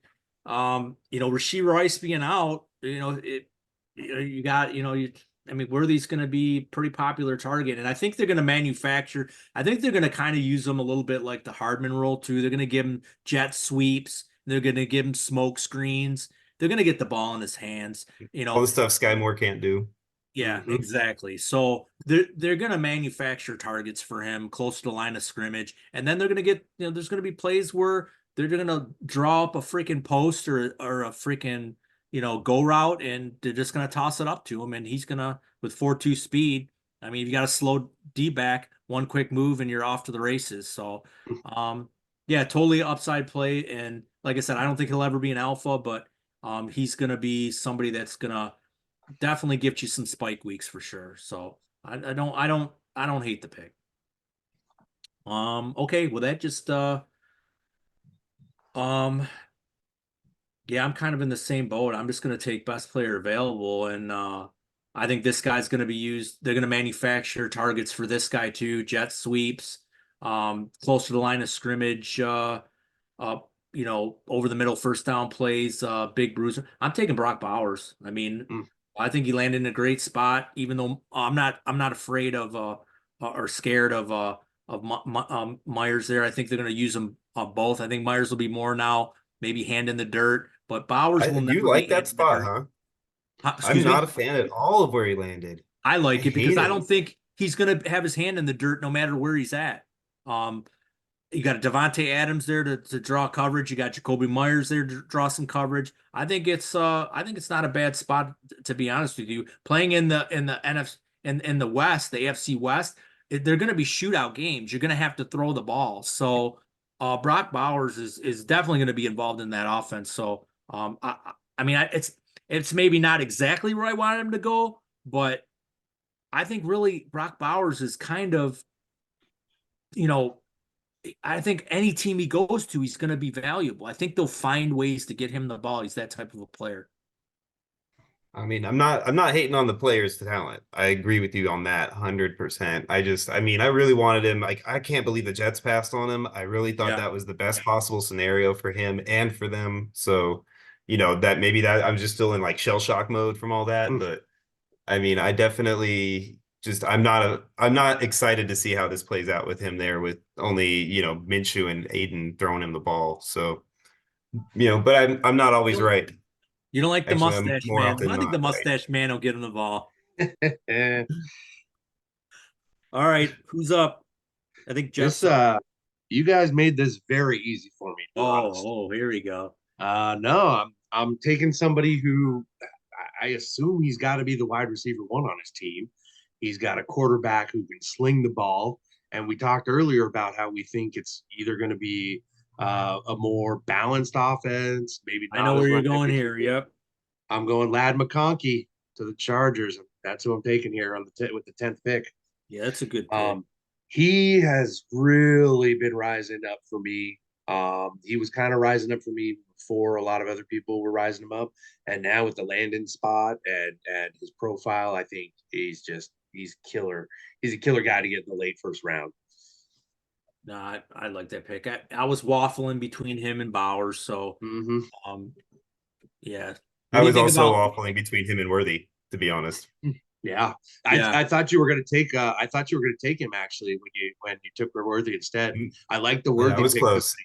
Rashee Rice being out, Worthy's going to be pretty popular target. And I think they're going to manufacture. I think they're going to kind of use them a little bit like the Hardman role too. They're going to give him jet sweeps. They're going to give him smoke screens. They're going to get the ball in his hands.
All the stuff Sky Moore can't do.
Yeah,
Mhm.
exactly. So they're gonna manufacture targets for him close to the line of scrimmage, and then they're gonna get, there's gonna be plays where they're gonna draw up a freaking post or a freaking, go route, and they're just gonna toss it up to him, and he's gonna, with 4.2 speed. I mean, you got a slow D back, one quick move, and you're off to the races. So, yeah, totally upside play. And like I said, I don't think he'll ever be an alpha, but he's gonna be somebody that's gonna definitely gives you some spike weeks for sure. So I don't hate the pick. Okay, well that just um yeah, I'm kind of in the same boat. I'm just gonna take best player available, and I think this guy's gonna be used. They're gonna manufacture targets for this guy too, jet sweeps, close to the line of scrimmage, uh, over the middle first down plays, big bruiser. I'm taking Brock Bowers. I mean,
Mm.
I think he landed in a great spot, even though I'm not afraid of or scared of Myers there. I think they're going to use them both. I think Myers will be more now, maybe hand in the dirt, but Bowers will
You
never
like
be hand
that
in the
spot,
dirt.
huh? I'm
Excuse me.
not a fan at all of where he landed.
I
I
like it because
hate
I
it.
don't think he's going to have his hand in the dirt no matter where he's at. Um, you got Devontae Adams there to draw coverage. You got Jacoby Myers there to draw some coverage. I think it's not a bad spot, to be honest with you. Playing in the NFC in the West, the AFC West, they're going to be shootout games. You're going to have to throw the ball. So Brock Bowers is definitely going to be involved in that offense. So it's maybe not exactly where I wanted him to go, but I think really Brock Bowers is kind of, you know, I think any team he goes to, he's going to be valuable. I think they'll find ways to get him the ball. He's that type of a player.
I mean, I'm not hating on the player's talent. I agree with you on that 100%. I really wanted him. Like, I can't believe the Jets passed on him. I really thought
Yeah.
that was the best possible scenario for him and for them. So, that maybe that I'm just still in like shell shock mode from all that.
Mm.
But I mean, I definitely just I'm not excited to see how this plays out with him there with only, Minshew and Aiden throwing him the ball. So, but I'm not always right.
You don't like the
Actually, I'm
mustache
more
man.
often
I think
not
the
right.
mustache man will get him the ball.
Eh,
All right, who's up? I think
this
Jeff's up.
you guys made this very easy for me, to be honest.
Here we go.
No, I'm taking somebody who I assume he's got to be the wide receiver one on his team. He's got a quarterback who can sling the ball, and we talked earlier about how we think it's either going to be a more balanced offense, maybe
I
not
know
as
where you're
run
going
heavy.
here. Yep.
I'm going Lad McConkey to the Chargers. That's who I'm taking here on with the 10th pick.
Yeah, that's a good pick.
He has really been rising up for me. He was kind of rising up for me before a lot of other people were rising him up, and now with the landing spot and his profile, I think he's killer. He's a killer guy to get in the late first round.
No, I like that pick. I was waffling between him and Bowers, so
Mm-hmm.
um, yeah. What
I
do you
was
think
also
about?
waffling between him and Worthy, to be honest.
Yeah,
Yeah,
I thought you were going to take I thought you were going to take him actually when you took Worthy instead. I like the
Yeah, I
Worthy
was
pick.
close.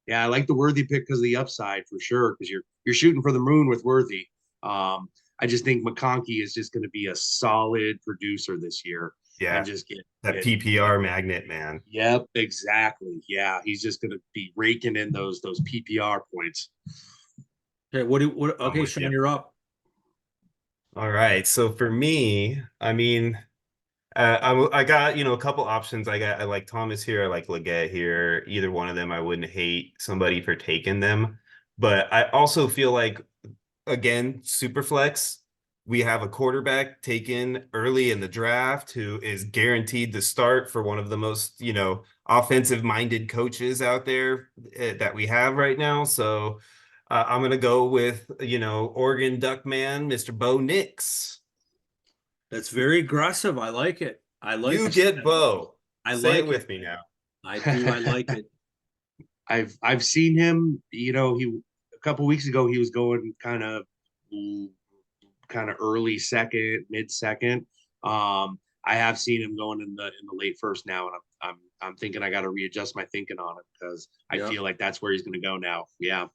Yeah, I like the Worthy pick because of the upside for sure. Because you're shooting for the moon with Worthy. I just think McConkey is just going to be a solid producer this year and
Yeah,
just
that
get
PPR magnet, man.
Yep, exactly. Yeah, he's just going to be raking in those PPR points.
okay. What?
I'm
Okay,
with
Sean,
you.
you're up.
All right. So for me, I mean, I got, a couple options. I like Thomas here. I like Leggett here. Either one of them, I wouldn't hate somebody for taking them. But I also feel like, again, super flex. We have a quarterback taken early in the draft who is guaranteed to start for one of the most, offensive minded coaches out there that we have right now. So I'm going to go with, Oregon Duck man, Mr. Bo Nix.
That's very aggressive. I like it. I like
You
it.
get Bo.
I
Say it
like it.
with me now.
I do. I like it.
I've seen him. He a couple weeks ago he was going kind of early second, mid second. I have seen him going in the late first now, and I'm thinking I got to readjust my thinking on him because I
Yeah.
feel like that's where he's going to go now. Yeah.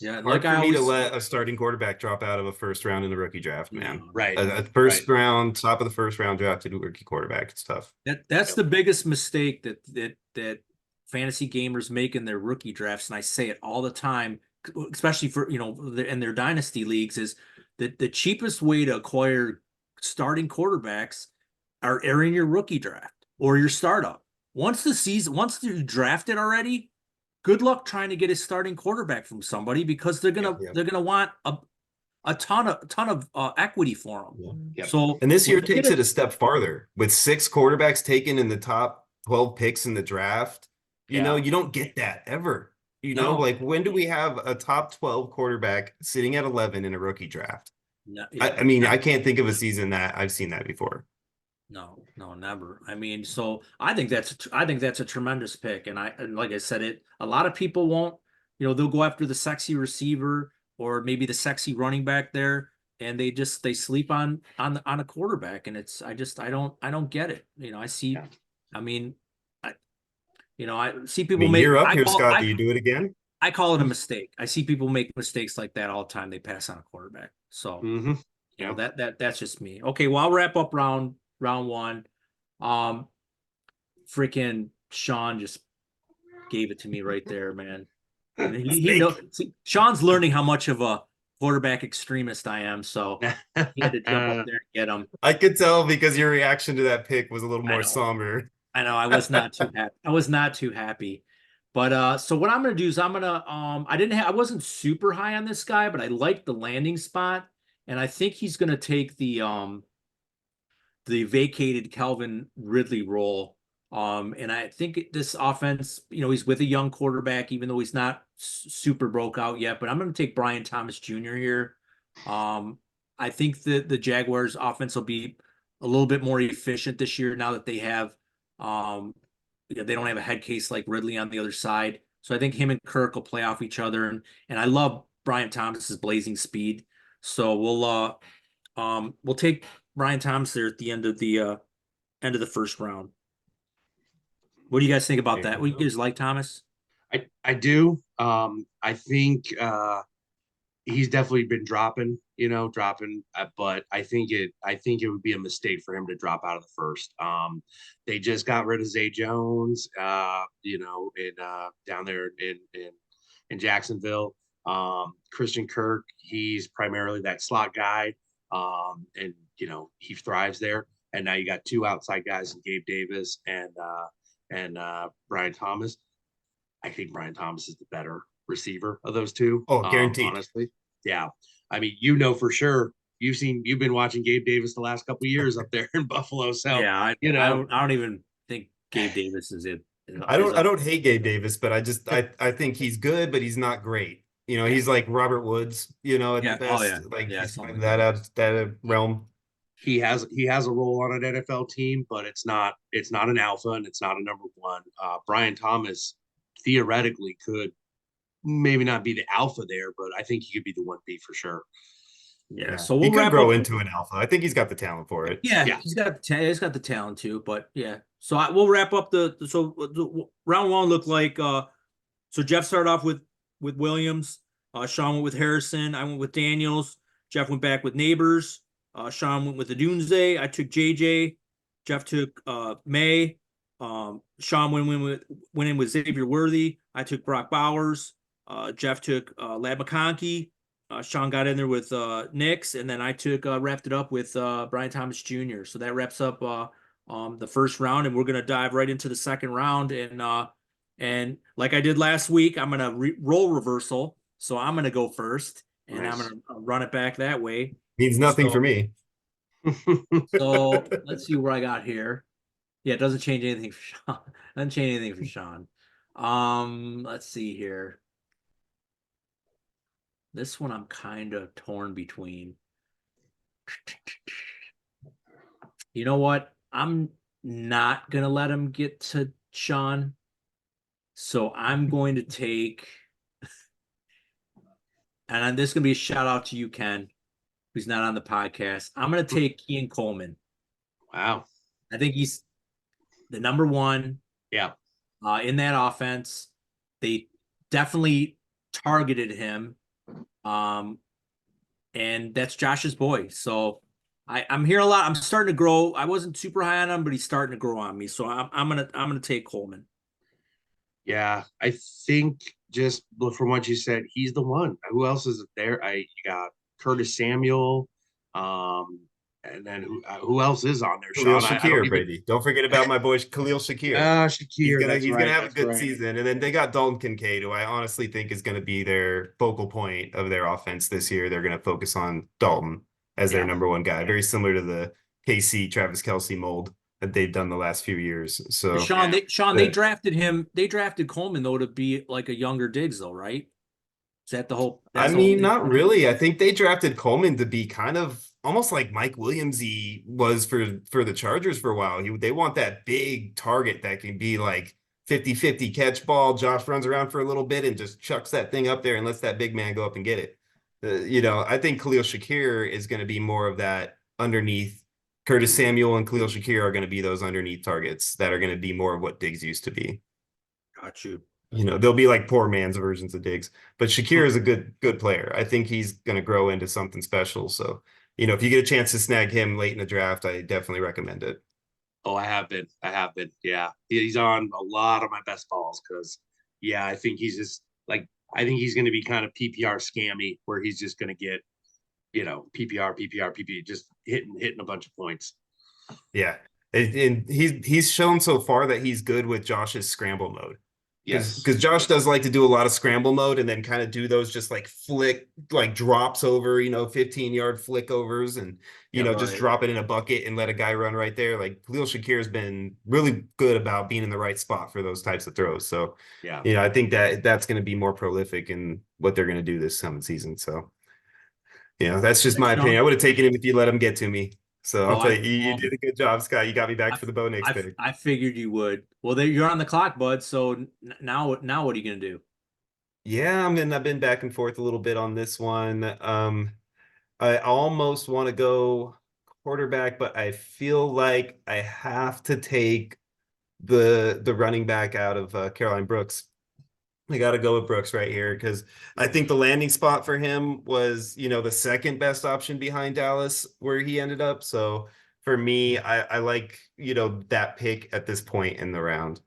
Yeah,
Hard
like
for
I
me to
always
let a starting quarterback drop out of a first round in the rookie draft, man.
Right.
A first round, top of the first round draft to do rookie quarterback. It's tough.
that's
Yep.
the biggest mistake that fantasy gamers make in their rookie drafts, and I say it all the time, especially for in their dynasty leagues, is that the cheapest way to acquire starting quarterbacks are in your rookie draft or your startup. Once you draft it already, good luck trying to get a starting quarterback from somebody because they're gonna want a ton of equity for them.
Yeah.
Yep.
So
And this year
when you
takes
get
it a step farther with 6 quarterbacks taken in the top 12 picks in the draft. You know,
Yeah.
you don't get that ever. You
No.
know, like when do we have a top 12 quarterback sitting at 11 in a rookie draft?
No,
I mean, I can't think of a season that I've seen that before.
no, never. I mean, so I think that's a tremendous pick, and like I said, a lot of people won't, they'll go after the sexy receiver or maybe the sexy running back there, and they sleep on a quarterback, and I don't get it. I see,
Yeah.
I mean, I see
I
people
mean,
make
you're up here, Scott. Do you do it again?
I call it a mistake. I see people make mistakes like that all the time. They pass on a quarterback, so.
Mm-hmm. Yeah.
That's just me. Okay, well, I'll wrap up round one. Freaking Sean just gave it to me right there, man. And he see, Sean's learning how much of a quarterback extremist I am, so he had to jump up there and get him.
I could tell because your reaction to that pick was a little
I
more
know.
somber.
I know I was not too happy. I was not too happy. But so what I'm gonna do is I wasn't super high on this guy, but I liked the landing spot, and I think he's gonna take the vacated Calvin Ridley role. And I think this offense, he's with a young quarterback, even though he's not super broke out yet. But I'm going to take Brian Thomas Jr. here. I think that the Jaguars' offense will be a little bit more efficient this year now that they have, they don't have a head case like Ridley on the other side. So I think him and Kirk will play off each other, and I love Brian Thomas's blazing speed. So we'll take Brian Thomas there at the end of the first round. What do you guys think about that? What do you guys like, Thomas?
I do. I think he's definitely been dropping, but I think it would be a mistake for him to drop out of the first. They just got rid of Zay Jones, down there in Jacksonville. Christian Kirk, he's primarily that slot guy, and he thrives there. And now you got 2 outside guys in Gabe Davis and Brian Thomas. I think Brian Thomas is the better receiver of those 2.
Oh, guaranteed.
Honestly, yeah. I mean, for sure. You've been watching Gabe Davis the last couple of years up there in Buffalo. So
yeah, I don't even think Gabe Davis is it.
I don't hate Gabe Davis, but I think he's good, but he's not great. He's like Robert Woods, at the best.
Oh, yeah.
Like
Yeah,
he's
something
that
like
out that realm.
he has a role on an NFL team, but it's not an alpha and it's not a number 1. Brian Thomas theoretically could maybe not be the alpha there, but I think he could be the 1B for sure.
Yeah, so
he
we'll
could grow
up.
into an alpha. I think he's got the talent for it.
Yeah. He's got the talent too. But yeah, so we'll wrap up the round one looked like so Jeff started off with Williams, Sean went with Harrison, I went with Daniels, Jeff went back with Neighbors, Sean went with the Doomsday, I took JJ, Jeff took May, Sean went in with Xavier Worthy, I took Brock Bowers, Jeff took Lad McConkey. Sean got in there with Nix, and then I wrapped it up with Brian Thomas Jr. So that wraps up the first round, and we're gonna dive right into the second round. And like I did last week, I'm gonna roll reversal. So I'm gonna go first, and
Nice.
I'm gonna run it back that way.
Means nothing for me.
So let's see where I got here. Yeah, it doesn't change anything for Sean. Doesn't change anything for Sean. Let's see here. This one I'm kind of torn between. You know what? I'm not going to let him get to Sean. So I'm going to take, and this is going to be a shout out to you, Ken, who's not on the podcast. I'm going to take Kean Coleman.
Wow.
I think he's the number 1.
Yeah.
In that offense. They definitely targeted him And that's Josh's boy. So I'm hearing a lot. I'm starting to grow. I wasn't super high on him, but he's starting to grow on me. So I'm gonna take Coleman.
Yeah, I think just from what you said, he's the one. Who else is there? You got Curtis Samuel, um, and then who else is on there?
Khalil
Sean, I don't
Shakir,
even.
Brady. Don't forget about my boy Khalil Shakir.
Shakir. That's
He's gonna
right.
have a
That's
good
right.
season. And then they got Dalton Kincaid, who I honestly think is gonna be their focal point of their offense this year. They're gonna focus on Dalton as their
Yeah.
number one guy, very similar to the KC Travis Kelce mold that they've done the last few years. So
Sean, they
the-
drafted him. They drafted Coleman though to be like a younger Diggs though, right? Is that the whole?
I
That's the whole
mean,
thing.
not really. I think they drafted Coleman to be kind of almost like Mike Williamsy was for the Chargers for a while. They want that big target that can be like 50-50 catch ball. Josh runs around for a little bit and just chucks that thing up there and lets that big man go up and get it. I think Khalil Shakir is going to be more of that underneath. Curtis Samuel and Khalil Shakir are going to be those underneath targets that are going to be more of what Diggs used to be.
Got you.
They'll be like poor man's versions of Diggs. But Shakir is a good player. I think he's going to grow into something special. So, if you get a chance to snag him late in the draft, I definitely recommend it.
Oh, I have been. Yeah, he's on a lot of my best balls because, yeah, I think he's just like I think he's going to be kind of PPR scammy where he's just going to get, PPR, just hitting a bunch of points.
Yeah. And he's shown so far that he's good with Josh's scramble mode.
Yes,
Because Josh does like to do a lot of scramble mode and then kind of do those just like flick, like drops over, 15-yard flick overs and, just drop it in a bucket and let a guy run right there. Like Khalil Shakir has been really good about being in the right spot for those types of throws. So,
yeah,
I think that's going to be more prolific in what they're going to do this coming season. So, that's just my opinion. I would have taken him if you let him get to me. So I'll tell you, you did a good job, Scott. You got me back for the Bo Nix pick.
I figured you would. Well, you're on the clock, bud. So now what are you gonna do?
Yeah, I've been back and forth a little bit on this one. I almost want to go quarterback, but I feel like I have to take the running back out of Caroline Brooks. I got to go with Brooks right here because I think the landing spot for him was, the second best option behind Dallas where he ended up. So for me, I like, that pick at this point in the round.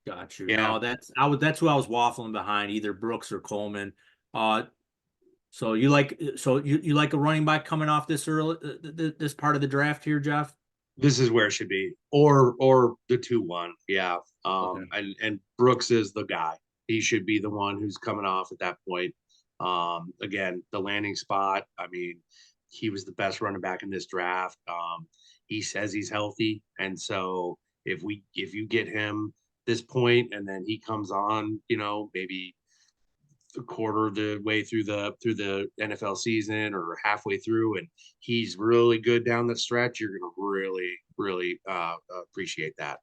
Got you.
Yeah.
No, that's who I was waffling behind, either Brooks or Coleman. So you like a running back coming off this early this part of the draft here, Jeff?
this is where it should be, or the 2-1. Yeah,
Okay.
and Brooks is the guy. He should be the one who's coming off at that point. Again, the landing spot. I mean, he was the best running back in this draft. He says he's healthy, and so if you get him this point, and then he comes on, maybe a quarter of the way through the NFL season or halfway through, and he's really good down the stretch, you're gonna really appreciate that.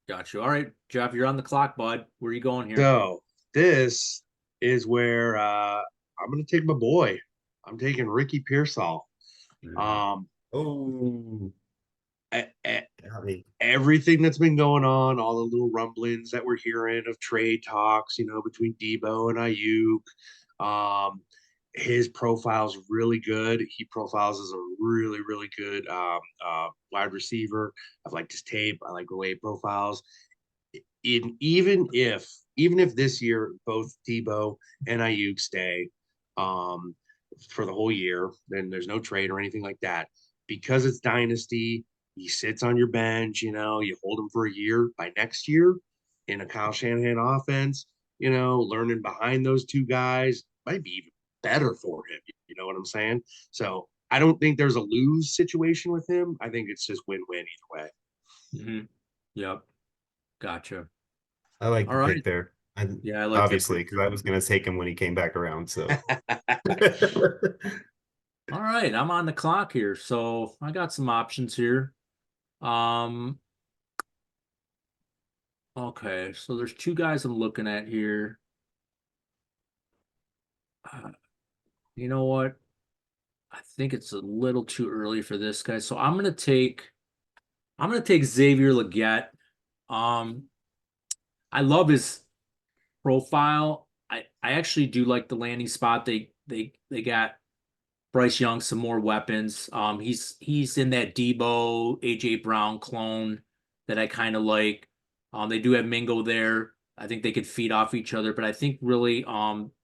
Got you. All right, Jeff, you're on the clock, bud. Where are you going here?
So this is where I'm gonna take my boy. I'm taking Ricky Pearsall. Um,
Oh,
everything that's been going on, all the little rumblings that we're hearing of trade talks, between Debo and Ayuk. His profile's really good. He profiles as a really, really good wide receiver. I've liked his tape. I like the way he profiles. Even if this year both Debo and Ayuk stay for the whole year, then there's no trade or anything like that. Because it's dynasty, he sits on your bench, you hold him for a year. By next year, in a Kyle Shanahan offense, learning behind those two guys might be even better for him. You know what I'm saying? So I don't think there's a lose situation with him. I think it's just win-win either way.
Mm-hmm. Yep. Gotcha.
I like
All
the
right.
pick there.
Yeah, I like that
obviously
pick.
because I was going to take him when he came back around. So
All right, I'm on the clock here, so I got some options here. Okay, so there's two guys I'm looking at here. You know what? I think it's a little too early for this guy, so I'm gonna take Xavier Legette. I love his profile. I actually do like the landing spot. They got Bryce Young some more weapons. He's in that Debo AJ Brown clone that I kind of like. They do have Mingo there. I think they could feed off each other, but I think really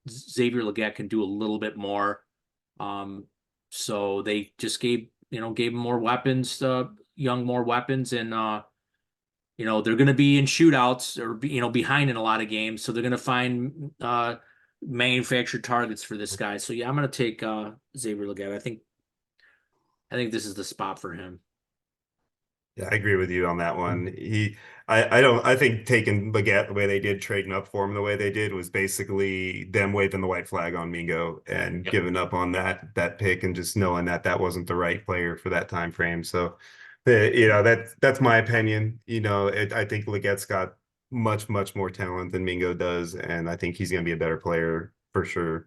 Xavier Legette can do a little bit more. So they just gave him more weapons, Young more weapons, and they're going to be in shootouts or behind in a lot of games, so they're going to find manufactured targets for this guy. So yeah, I'm going to take Xavier Legette. I think this is the spot for him.
Yeah, I agree with you on that one. I think taking Baguette the way they did, trading up for him the way they did, was basically them waving the white flag on Mingo and giving up on that pick and just knowing that wasn't the right player for that time frame. So, that's my opinion. I think Legette's got much more talent than Mingo does, and I think he's going to be a better player for sure.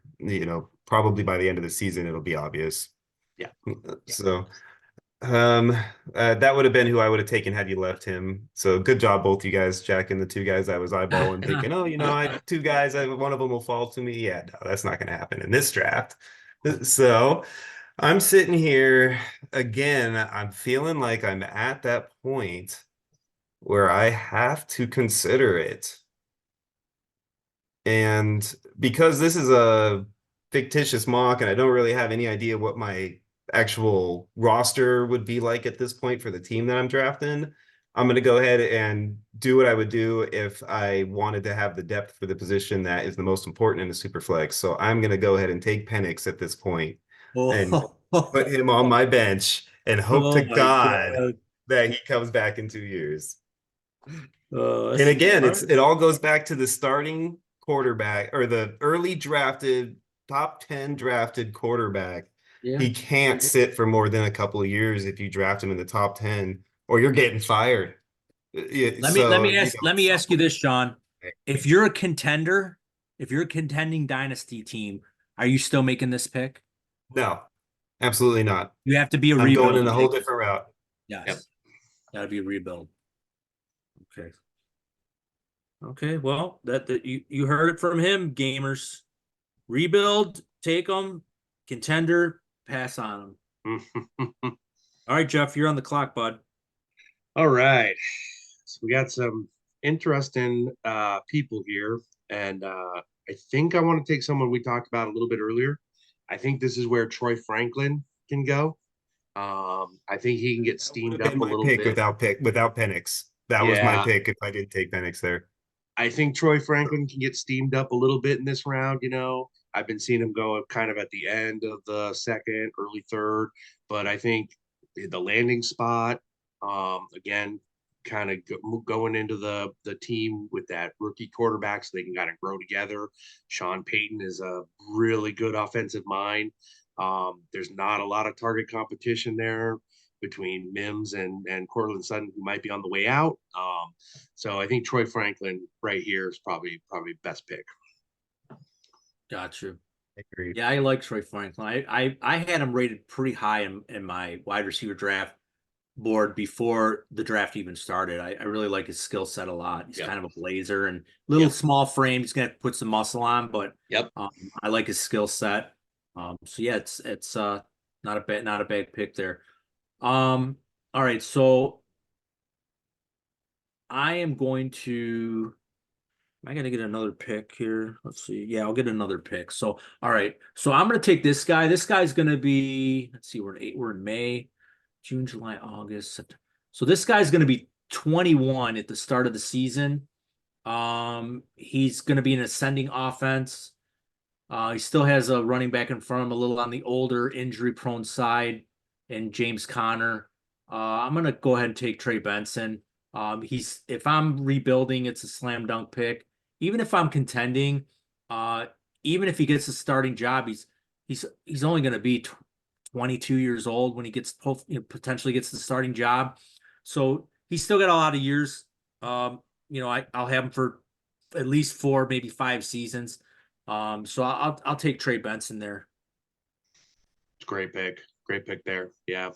Probably by the end of the season, it'll be obvious.
Yeah.
So. That would have been who I would have taken had you left him. So good job, both you guys, Jack and the two guys I was eyeballing, thinking, I two guys, one of them will fall to me. Yeah, no, that's not going to happen in this draft. So I'm sitting here again. I'm feeling like I'm at that point where I have to consider it. And because this is a fictitious mock and I don't really have any idea what my actual roster would be like at this point for the team that I'm drafting, I'm going to go ahead and do what I would do if I wanted to have the depth for the position that is the most important in a super flex. So I'm going to go ahead and take Penix at this point and put him on my bench and hope to God that he comes back in 2 years. And again, it all goes back to the starting quarterback or the early drafted top 10 drafted quarterback. Yeah. He can't sit for more than a couple of years if you draft him in the top 10, or you're getting fired.
Let me ask you this, Sean. If you're a contender, if you're a contending dynasty team, are you still making this pick?
No, absolutely not.
You have to be a
I'm
rebuild.
going in a whole different route.
Yes. Yep. Gotta be a rebuild. Okay. Well, that you heard it from him, gamers. Rebuild, take them. Contender, pass on them. All right, Jeff, you're on the clock, bud.
All right. So we got some interesting people here. And I think I want to take someone we talked about a little bit earlier. I think this is where Troy Franklin can go. I think he can get steamed up a little bit.
Without Penix. That was my pick if I didn't take Penix there.
I think Troy Franklin can get steamed up a little bit in this round. I've been seeing him go kind of at the end of the second, early third, but I think the landing spot, again, kind of going into the team with that rookie quarterback so they can kind of grow together. Sean Payton is a really good offensive mind. There's not a lot of target competition there between Mims and Cortland Sutton, who might be on the way out. So I think Troy Franklin right here is probably best pick.
Got you.
Agreed.
Yeah, I like Troy Franklin. I had him rated pretty high in my wide receiver draft board before the draft even started. I really like his skill set a lot. He's kind of a blazer and little small frame. He's gonna put some muscle on, but I like his skill set. So yeah, it's not a bad pick there. All right, so I am going to. Am I going to get another pick here? Let's see. Yeah, I'll get another pick. So, all right. So I'm going to take this guy. This guy's going to be, let's see, we're in May, June, July, August, September. So this guy's going to be 21 at the start of the season. He's going to be an ascending offense. He still has a running back in front of him, a little on the older injury-prone side, and James Conner. I'm going to go ahead and take Trey Benson. If I'm rebuilding, it's a slam dunk pick. Even if I'm contending, even if he gets a starting job, he's only going to be 22 years old when he potentially gets the starting job. So he's still got a lot of years. I'll have him for at least 4, maybe 5 seasons. So I'll take Trey Benson there.
Great pick there. Yeah.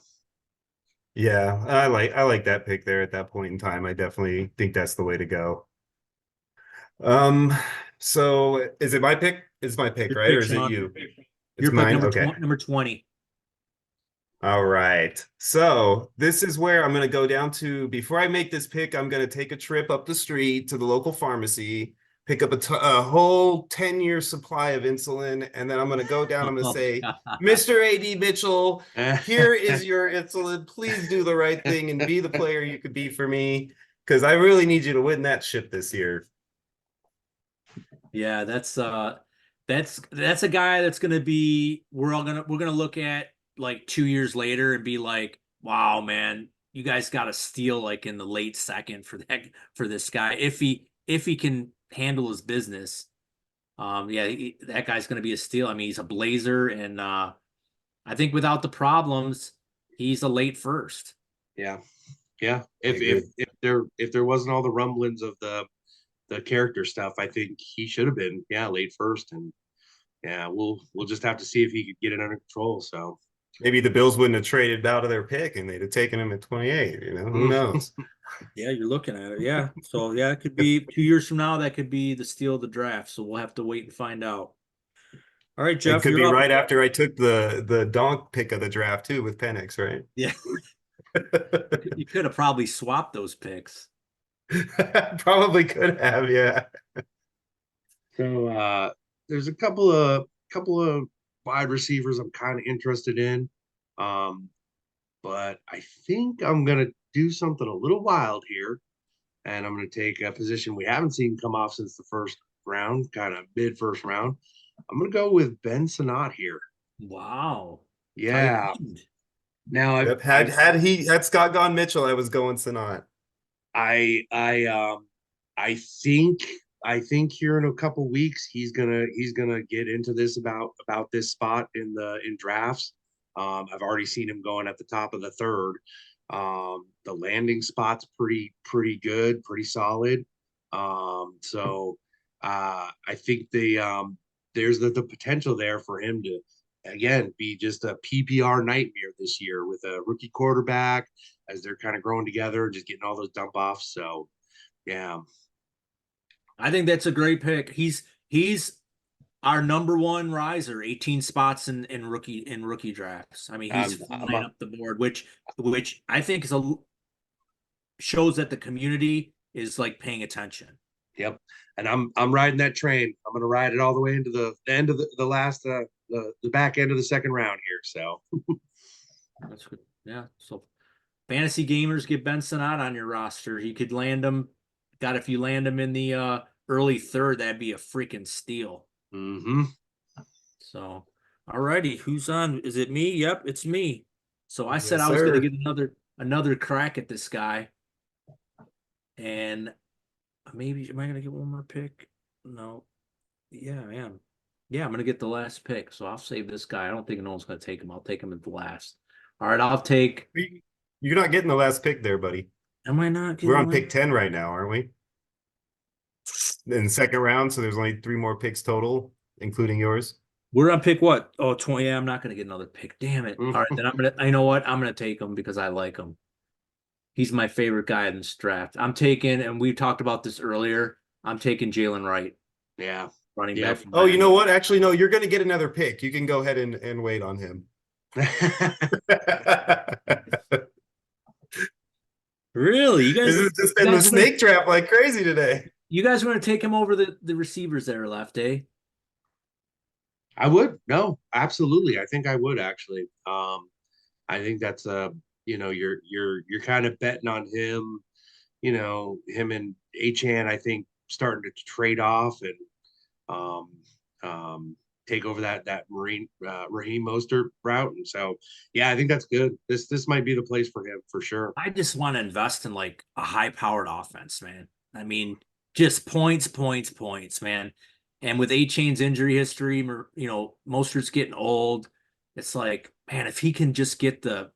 Yeah, I like that pick there at that point in time. I definitely think that's the way to go. So is it my pick? It's my pick,
Your
right?
pick,
Or is it
Sean.
you? It's
Your pick
mine.
number
Okay.
20, number 20.
All right. So this is where I'm going to go down to. Before I make this pick, I'm going to take a trip up the street to the local pharmacy, pick up a whole 10-year supply of insulin, and then I'm going to go down. I'm going to
Oh,
say,
God.
Mr. AD Mitchell, here is your insulin. Please do the right thing and be the player you could be for me, because I really need you to win that ship this year.
Yeah, that's a guy that's gonna be we're gonna look at like 2 years later and be like, wow, man, you guys got a steal like in the late second for this guy if he can handle his business. Yeah, that guy's gonna be a steal. I mean, he's a blazer, and I think without the problems, he's a late first.
Yeah. Yeah.
I agree.
If there wasn't all the rumblings of the character stuff, I think he should have been, yeah, late first. And yeah, we'll just have to see if he could get it under control. So
Maybe the Bills wouldn't have traded out of their pick and they'd have taken him at 28. Who knows?
Yeah, you're looking at it. Yeah. So yeah, it could be 2 years from now. That could be the steal of the draft. So we'll have to wait and find out. All right,
It
Jeff,
could be
you're up.
right after I took the donk pick of the draft too with Penix, right?
Yeah. You could have probably swapped those picks.
Probably could have, yeah.
so there's a couple of wide receivers I'm kind of interested in. But I think I'm gonna do something a little wild here, and I'm gonna take a position we haven't seen come off since the first round, kind of mid first round. I'm gonna go with Ben Sinnott here.
Wow.
Yeah.
Tight end.
Now
Yep. Had Scott gone Mitchell, I was going Sanat.
I think here in a couple weeks he's gonna get into this about this spot in drafts. I've already seen him going at the top of the third. The landing spot's pretty good, pretty solid. So I think there's the potential there for him to again be just a PPR nightmare this year with a rookie quarterback as they're kind of growing together, just getting all those dump offs. So yeah.
I think that's a great pick. He's our number one riser, 18 spots in rookie drafts. I mean, he's flying up the board, which I think shows that the community is like paying attention.
Yep. And I'm riding that train. I'm gonna ride it all the way into the end of the last the back end of the second round here. So
That's good. Yeah. So fantasy gamers, get Ben Sinnott on your roster. You could land him. God, if you land him in the early third, that'd be a freaking steal. So, all righty, who's on? Is it me? Yep, it's me. So I said
Yes,
I was going to
sir.
get another crack at this guy, and maybe am I going to get one more pick? No. Yeah, I am. Yeah, I'm going to get the last pick. So I'll save this guy. I don't think no one's going to take him. I'll take him at the last. All right, I'll take.
You're not getting the last pick there, buddy.
Am I not?
We're on pick 10 right now, aren't we? In the second round, so there's only 3 more picks total, including yours.
We're on pick what? Oh, 20. Yeah, I'm not going to get another pick. Damn it. All right, then you know what? I'm going to take him because I like him. He's my favorite guy in this draft. I'm taking, and we talked about this earlier, I'm taking Jalen Wright.
Yeah.
Running back.
Oh, you know what? Actually, no, you're going to get another pick. You can go ahead and wait on him.
Really? You guys
This has just been the snake trap like crazy today.
You guys are going to take him over the receivers that are left, eh?
I would. No, absolutely. I think I would actually. I think that's you're kind of betting on him, him and Achan, I think, starting to trade off and take over that Raheem Mostert route. And so yeah, I think that's good. This might be the place for him for sure.
I just want to invest in like a high powered offense, man. I mean, just points, man. And with Achane's injury history, Mostert's getting old. It's like, man, if he can just get the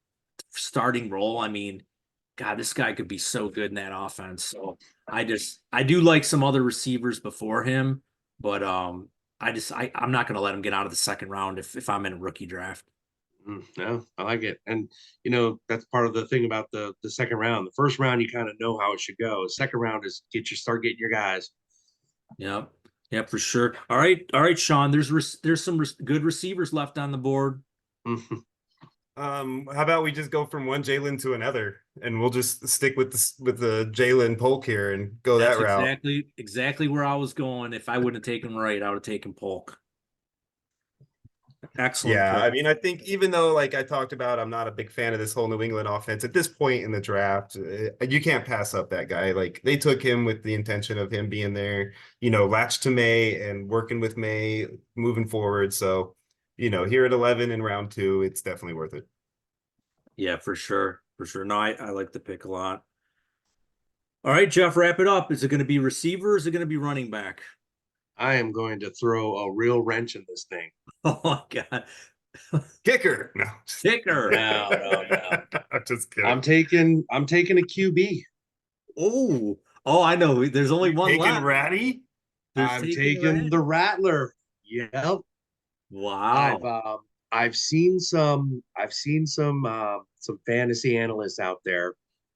starting role, I mean, God, this guy could be so good in that offense. So I do like some other receivers before him, but I'm not going to let him get out of the second round if I'm in a rookie draft.
No, I like it. And, that's part of the thing about the second round. The first round, you kind of know how it should go. The second round is start getting your guys.
Yep. Yeah, for sure. All right, Sean. There's some good receivers left on the board.
How about we just go from one Jalen to another, and we'll just stick with the Jalen Polk here and go
That's
that route.
exactly where I was going. If I wouldn't have taken Wright, I would have taken Polk. Excellent
Yeah,
pick.
I mean, I think even though, like I talked about, I'm not a big fan of this whole New England offense at this point in the draft, you can't pass up that guy. Like they took him with the intention of him being there, latched to May and working with May moving forward. So, here at 11 in round 2, it's definitely worth it.
Yeah, for sure. For sure. No, I like the pick a lot. All right, Jeff, wrap it up. Is it going to be receiver or is it going to be running back?
I am going to throw a real wrench in this thing.
Oh my God.
Kicker. No.
Kicker.
No.
I'm just kidding.
I'm taking a QB.
Oh, I know. There's only one
Taking
left.
Ratty?
I'm taking the Rattler. Yep.
Wow.
I've seen some fantasy analysts out there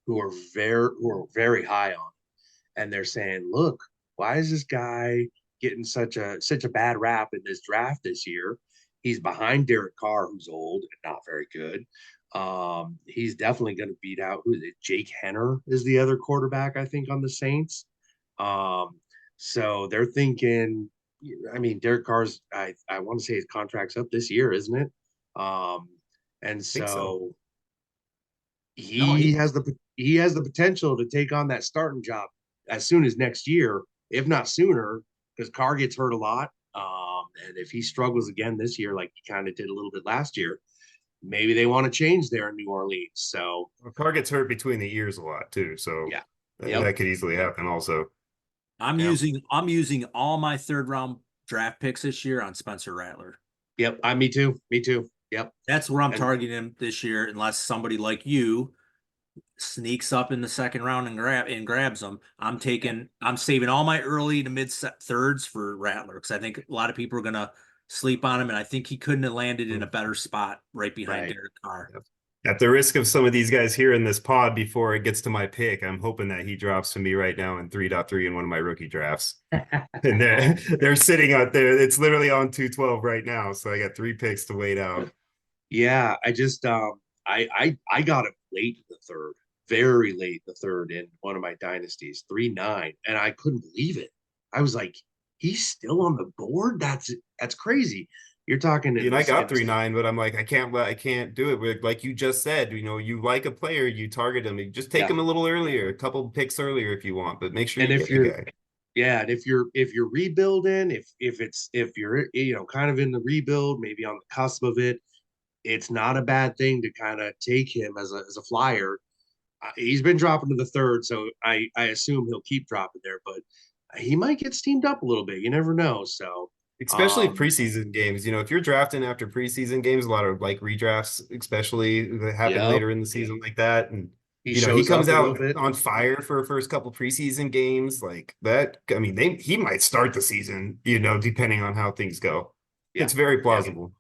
who are very high on it. And they're saying, look, why is this guy getting such a bad rap in this draft this year? He's behind Derek Carr, who's old and not very good. He's definitely going to beat out, who is it? Jake Henner is the other quarterback, I think, on the Saints. So they're thinking, I mean, Derek Carr's, I want to say his contract's up this year, isn't it? And
Think so.
so
No,
he has the potential to take on that starting job as soon as next year, if not sooner, because Carr gets hurt a lot. And if he struggles again this year, like he kind of did a little bit last year, maybe they want to change there in New Orleans. So
Carr gets hurt between the ears a lot too, so
yeah,
that could easily happen also.
I'm using all my third round draft picks this year on Spencer Rattler.
Yep. Me too. Yep.
That's where I'm targeting him this year, unless somebody like you sneaks up in the second round and grabs them. I'm saving all my early to mid thirds for Rattler because I think a lot of people are gonna sleep on him, and I think he couldn't have landed in a better spot right behind Derek Carr.
Yep. At the risk of some of these guys here in this pod before it gets to my pick, I'm hoping that he drops to me right now in 3.3 in one of my rookie drafts. And they're sitting out there. It's literally on 212 right now. So I got 3 picks to wait out.
Yeah, I just I got it late in the third, very late in the third in one of my dynasties, 3-9, and I couldn't believe it. I was like, he's still on the board? That's crazy. You're talking.
And I got 3-9, but I'm like, I can't do it. Like you just said, you like a player, you target him. You just take him a little earlier, a couple picks earlier if you want, but make sure you get the guy.
Yeah, and if you're rebuilding, if you're kind of in the rebuild, maybe on the cusp of it, it's not a bad thing to kind of take him as a flyer. He's been dropping to the third, so I assume he'll keep dropping there, but he might get steamed up a little bit. You never know. So
especially preseason games, if you're drafting after preseason games, a lot of like redrafts, especially that happen later in the season like that, and he comes out on fire for the first couple preseason games like that. I mean, he might start the season, depending on how things go. Yeah. It's very plausible.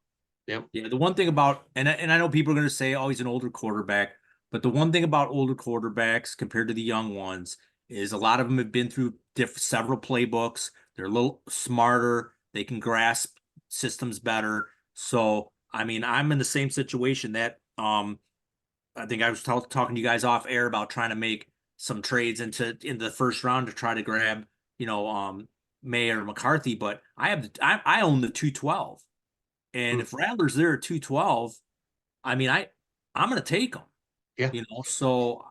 Yep.
Yeah. The one thing about, and I know people are going to say, oh, he's an older quarterback, but the one thing about older quarterbacks compared to the young ones is a lot of them have been through several playbooks. They're a little smarter. They can grasp systems better. So, I mean, I'm in the same situation that I think I was talking to you guys off air about trying to make some trades into the first round to try to grab, May or McCarthy, but I own the 212. And if Rattler's there at 212, I mean, I'm going to take him.
Yeah.
So,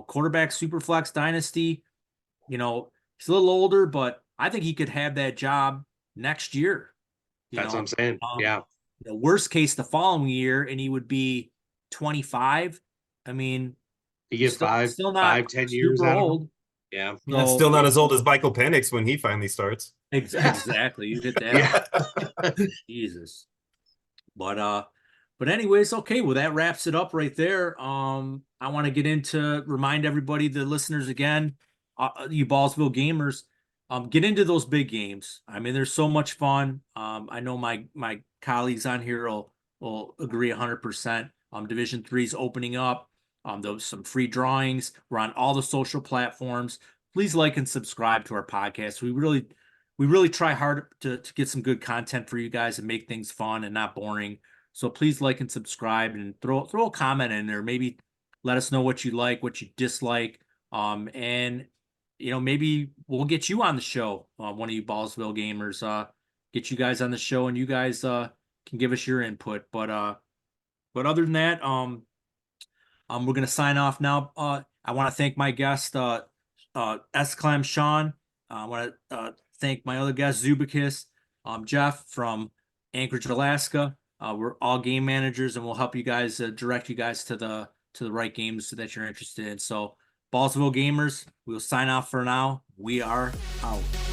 quarterback Superflex Dynasty, he's a little older, but I think he could have that job next year.
That's what I'm saying. Yeah.
The worst case the following year, and he would be 25. I mean,
he gets still not 10 years
old.
Yeah.
So, still not as old as Michael Penix when he finally starts.
Exactly. You hit that. Jesus. But anyways, okay. Well, that wraps it up right there. I want to remind everybody, the listeners again, you Ballsville gamers, get into those big games. I mean, there's so much fun. I know my colleagues on here will agree 100%. Division 3 is opening up. There's some free drawings. We're on all the social platforms. Please like and subscribe to our podcast. We we really try hard to get some good content for you guys and make things fun and not boring. So please like and subscribe and throw a comment in there. Maybe let us know what you like, what you dislike. And maybe we'll get you on the show, one of you Ballsville gamers, get you guys on the show and you guys can give us your input. But other than that, we're gonna sign off now. I want to thank my guest, S-Clam Sean. I want to thank my other guest, Zubicus, Jeff from Anchorage, Alaska. We're all game managers, and we'll help you guys direct you guys to the right games that you're interested in. So, Ballsville gamers, we'll sign off for now. We are out.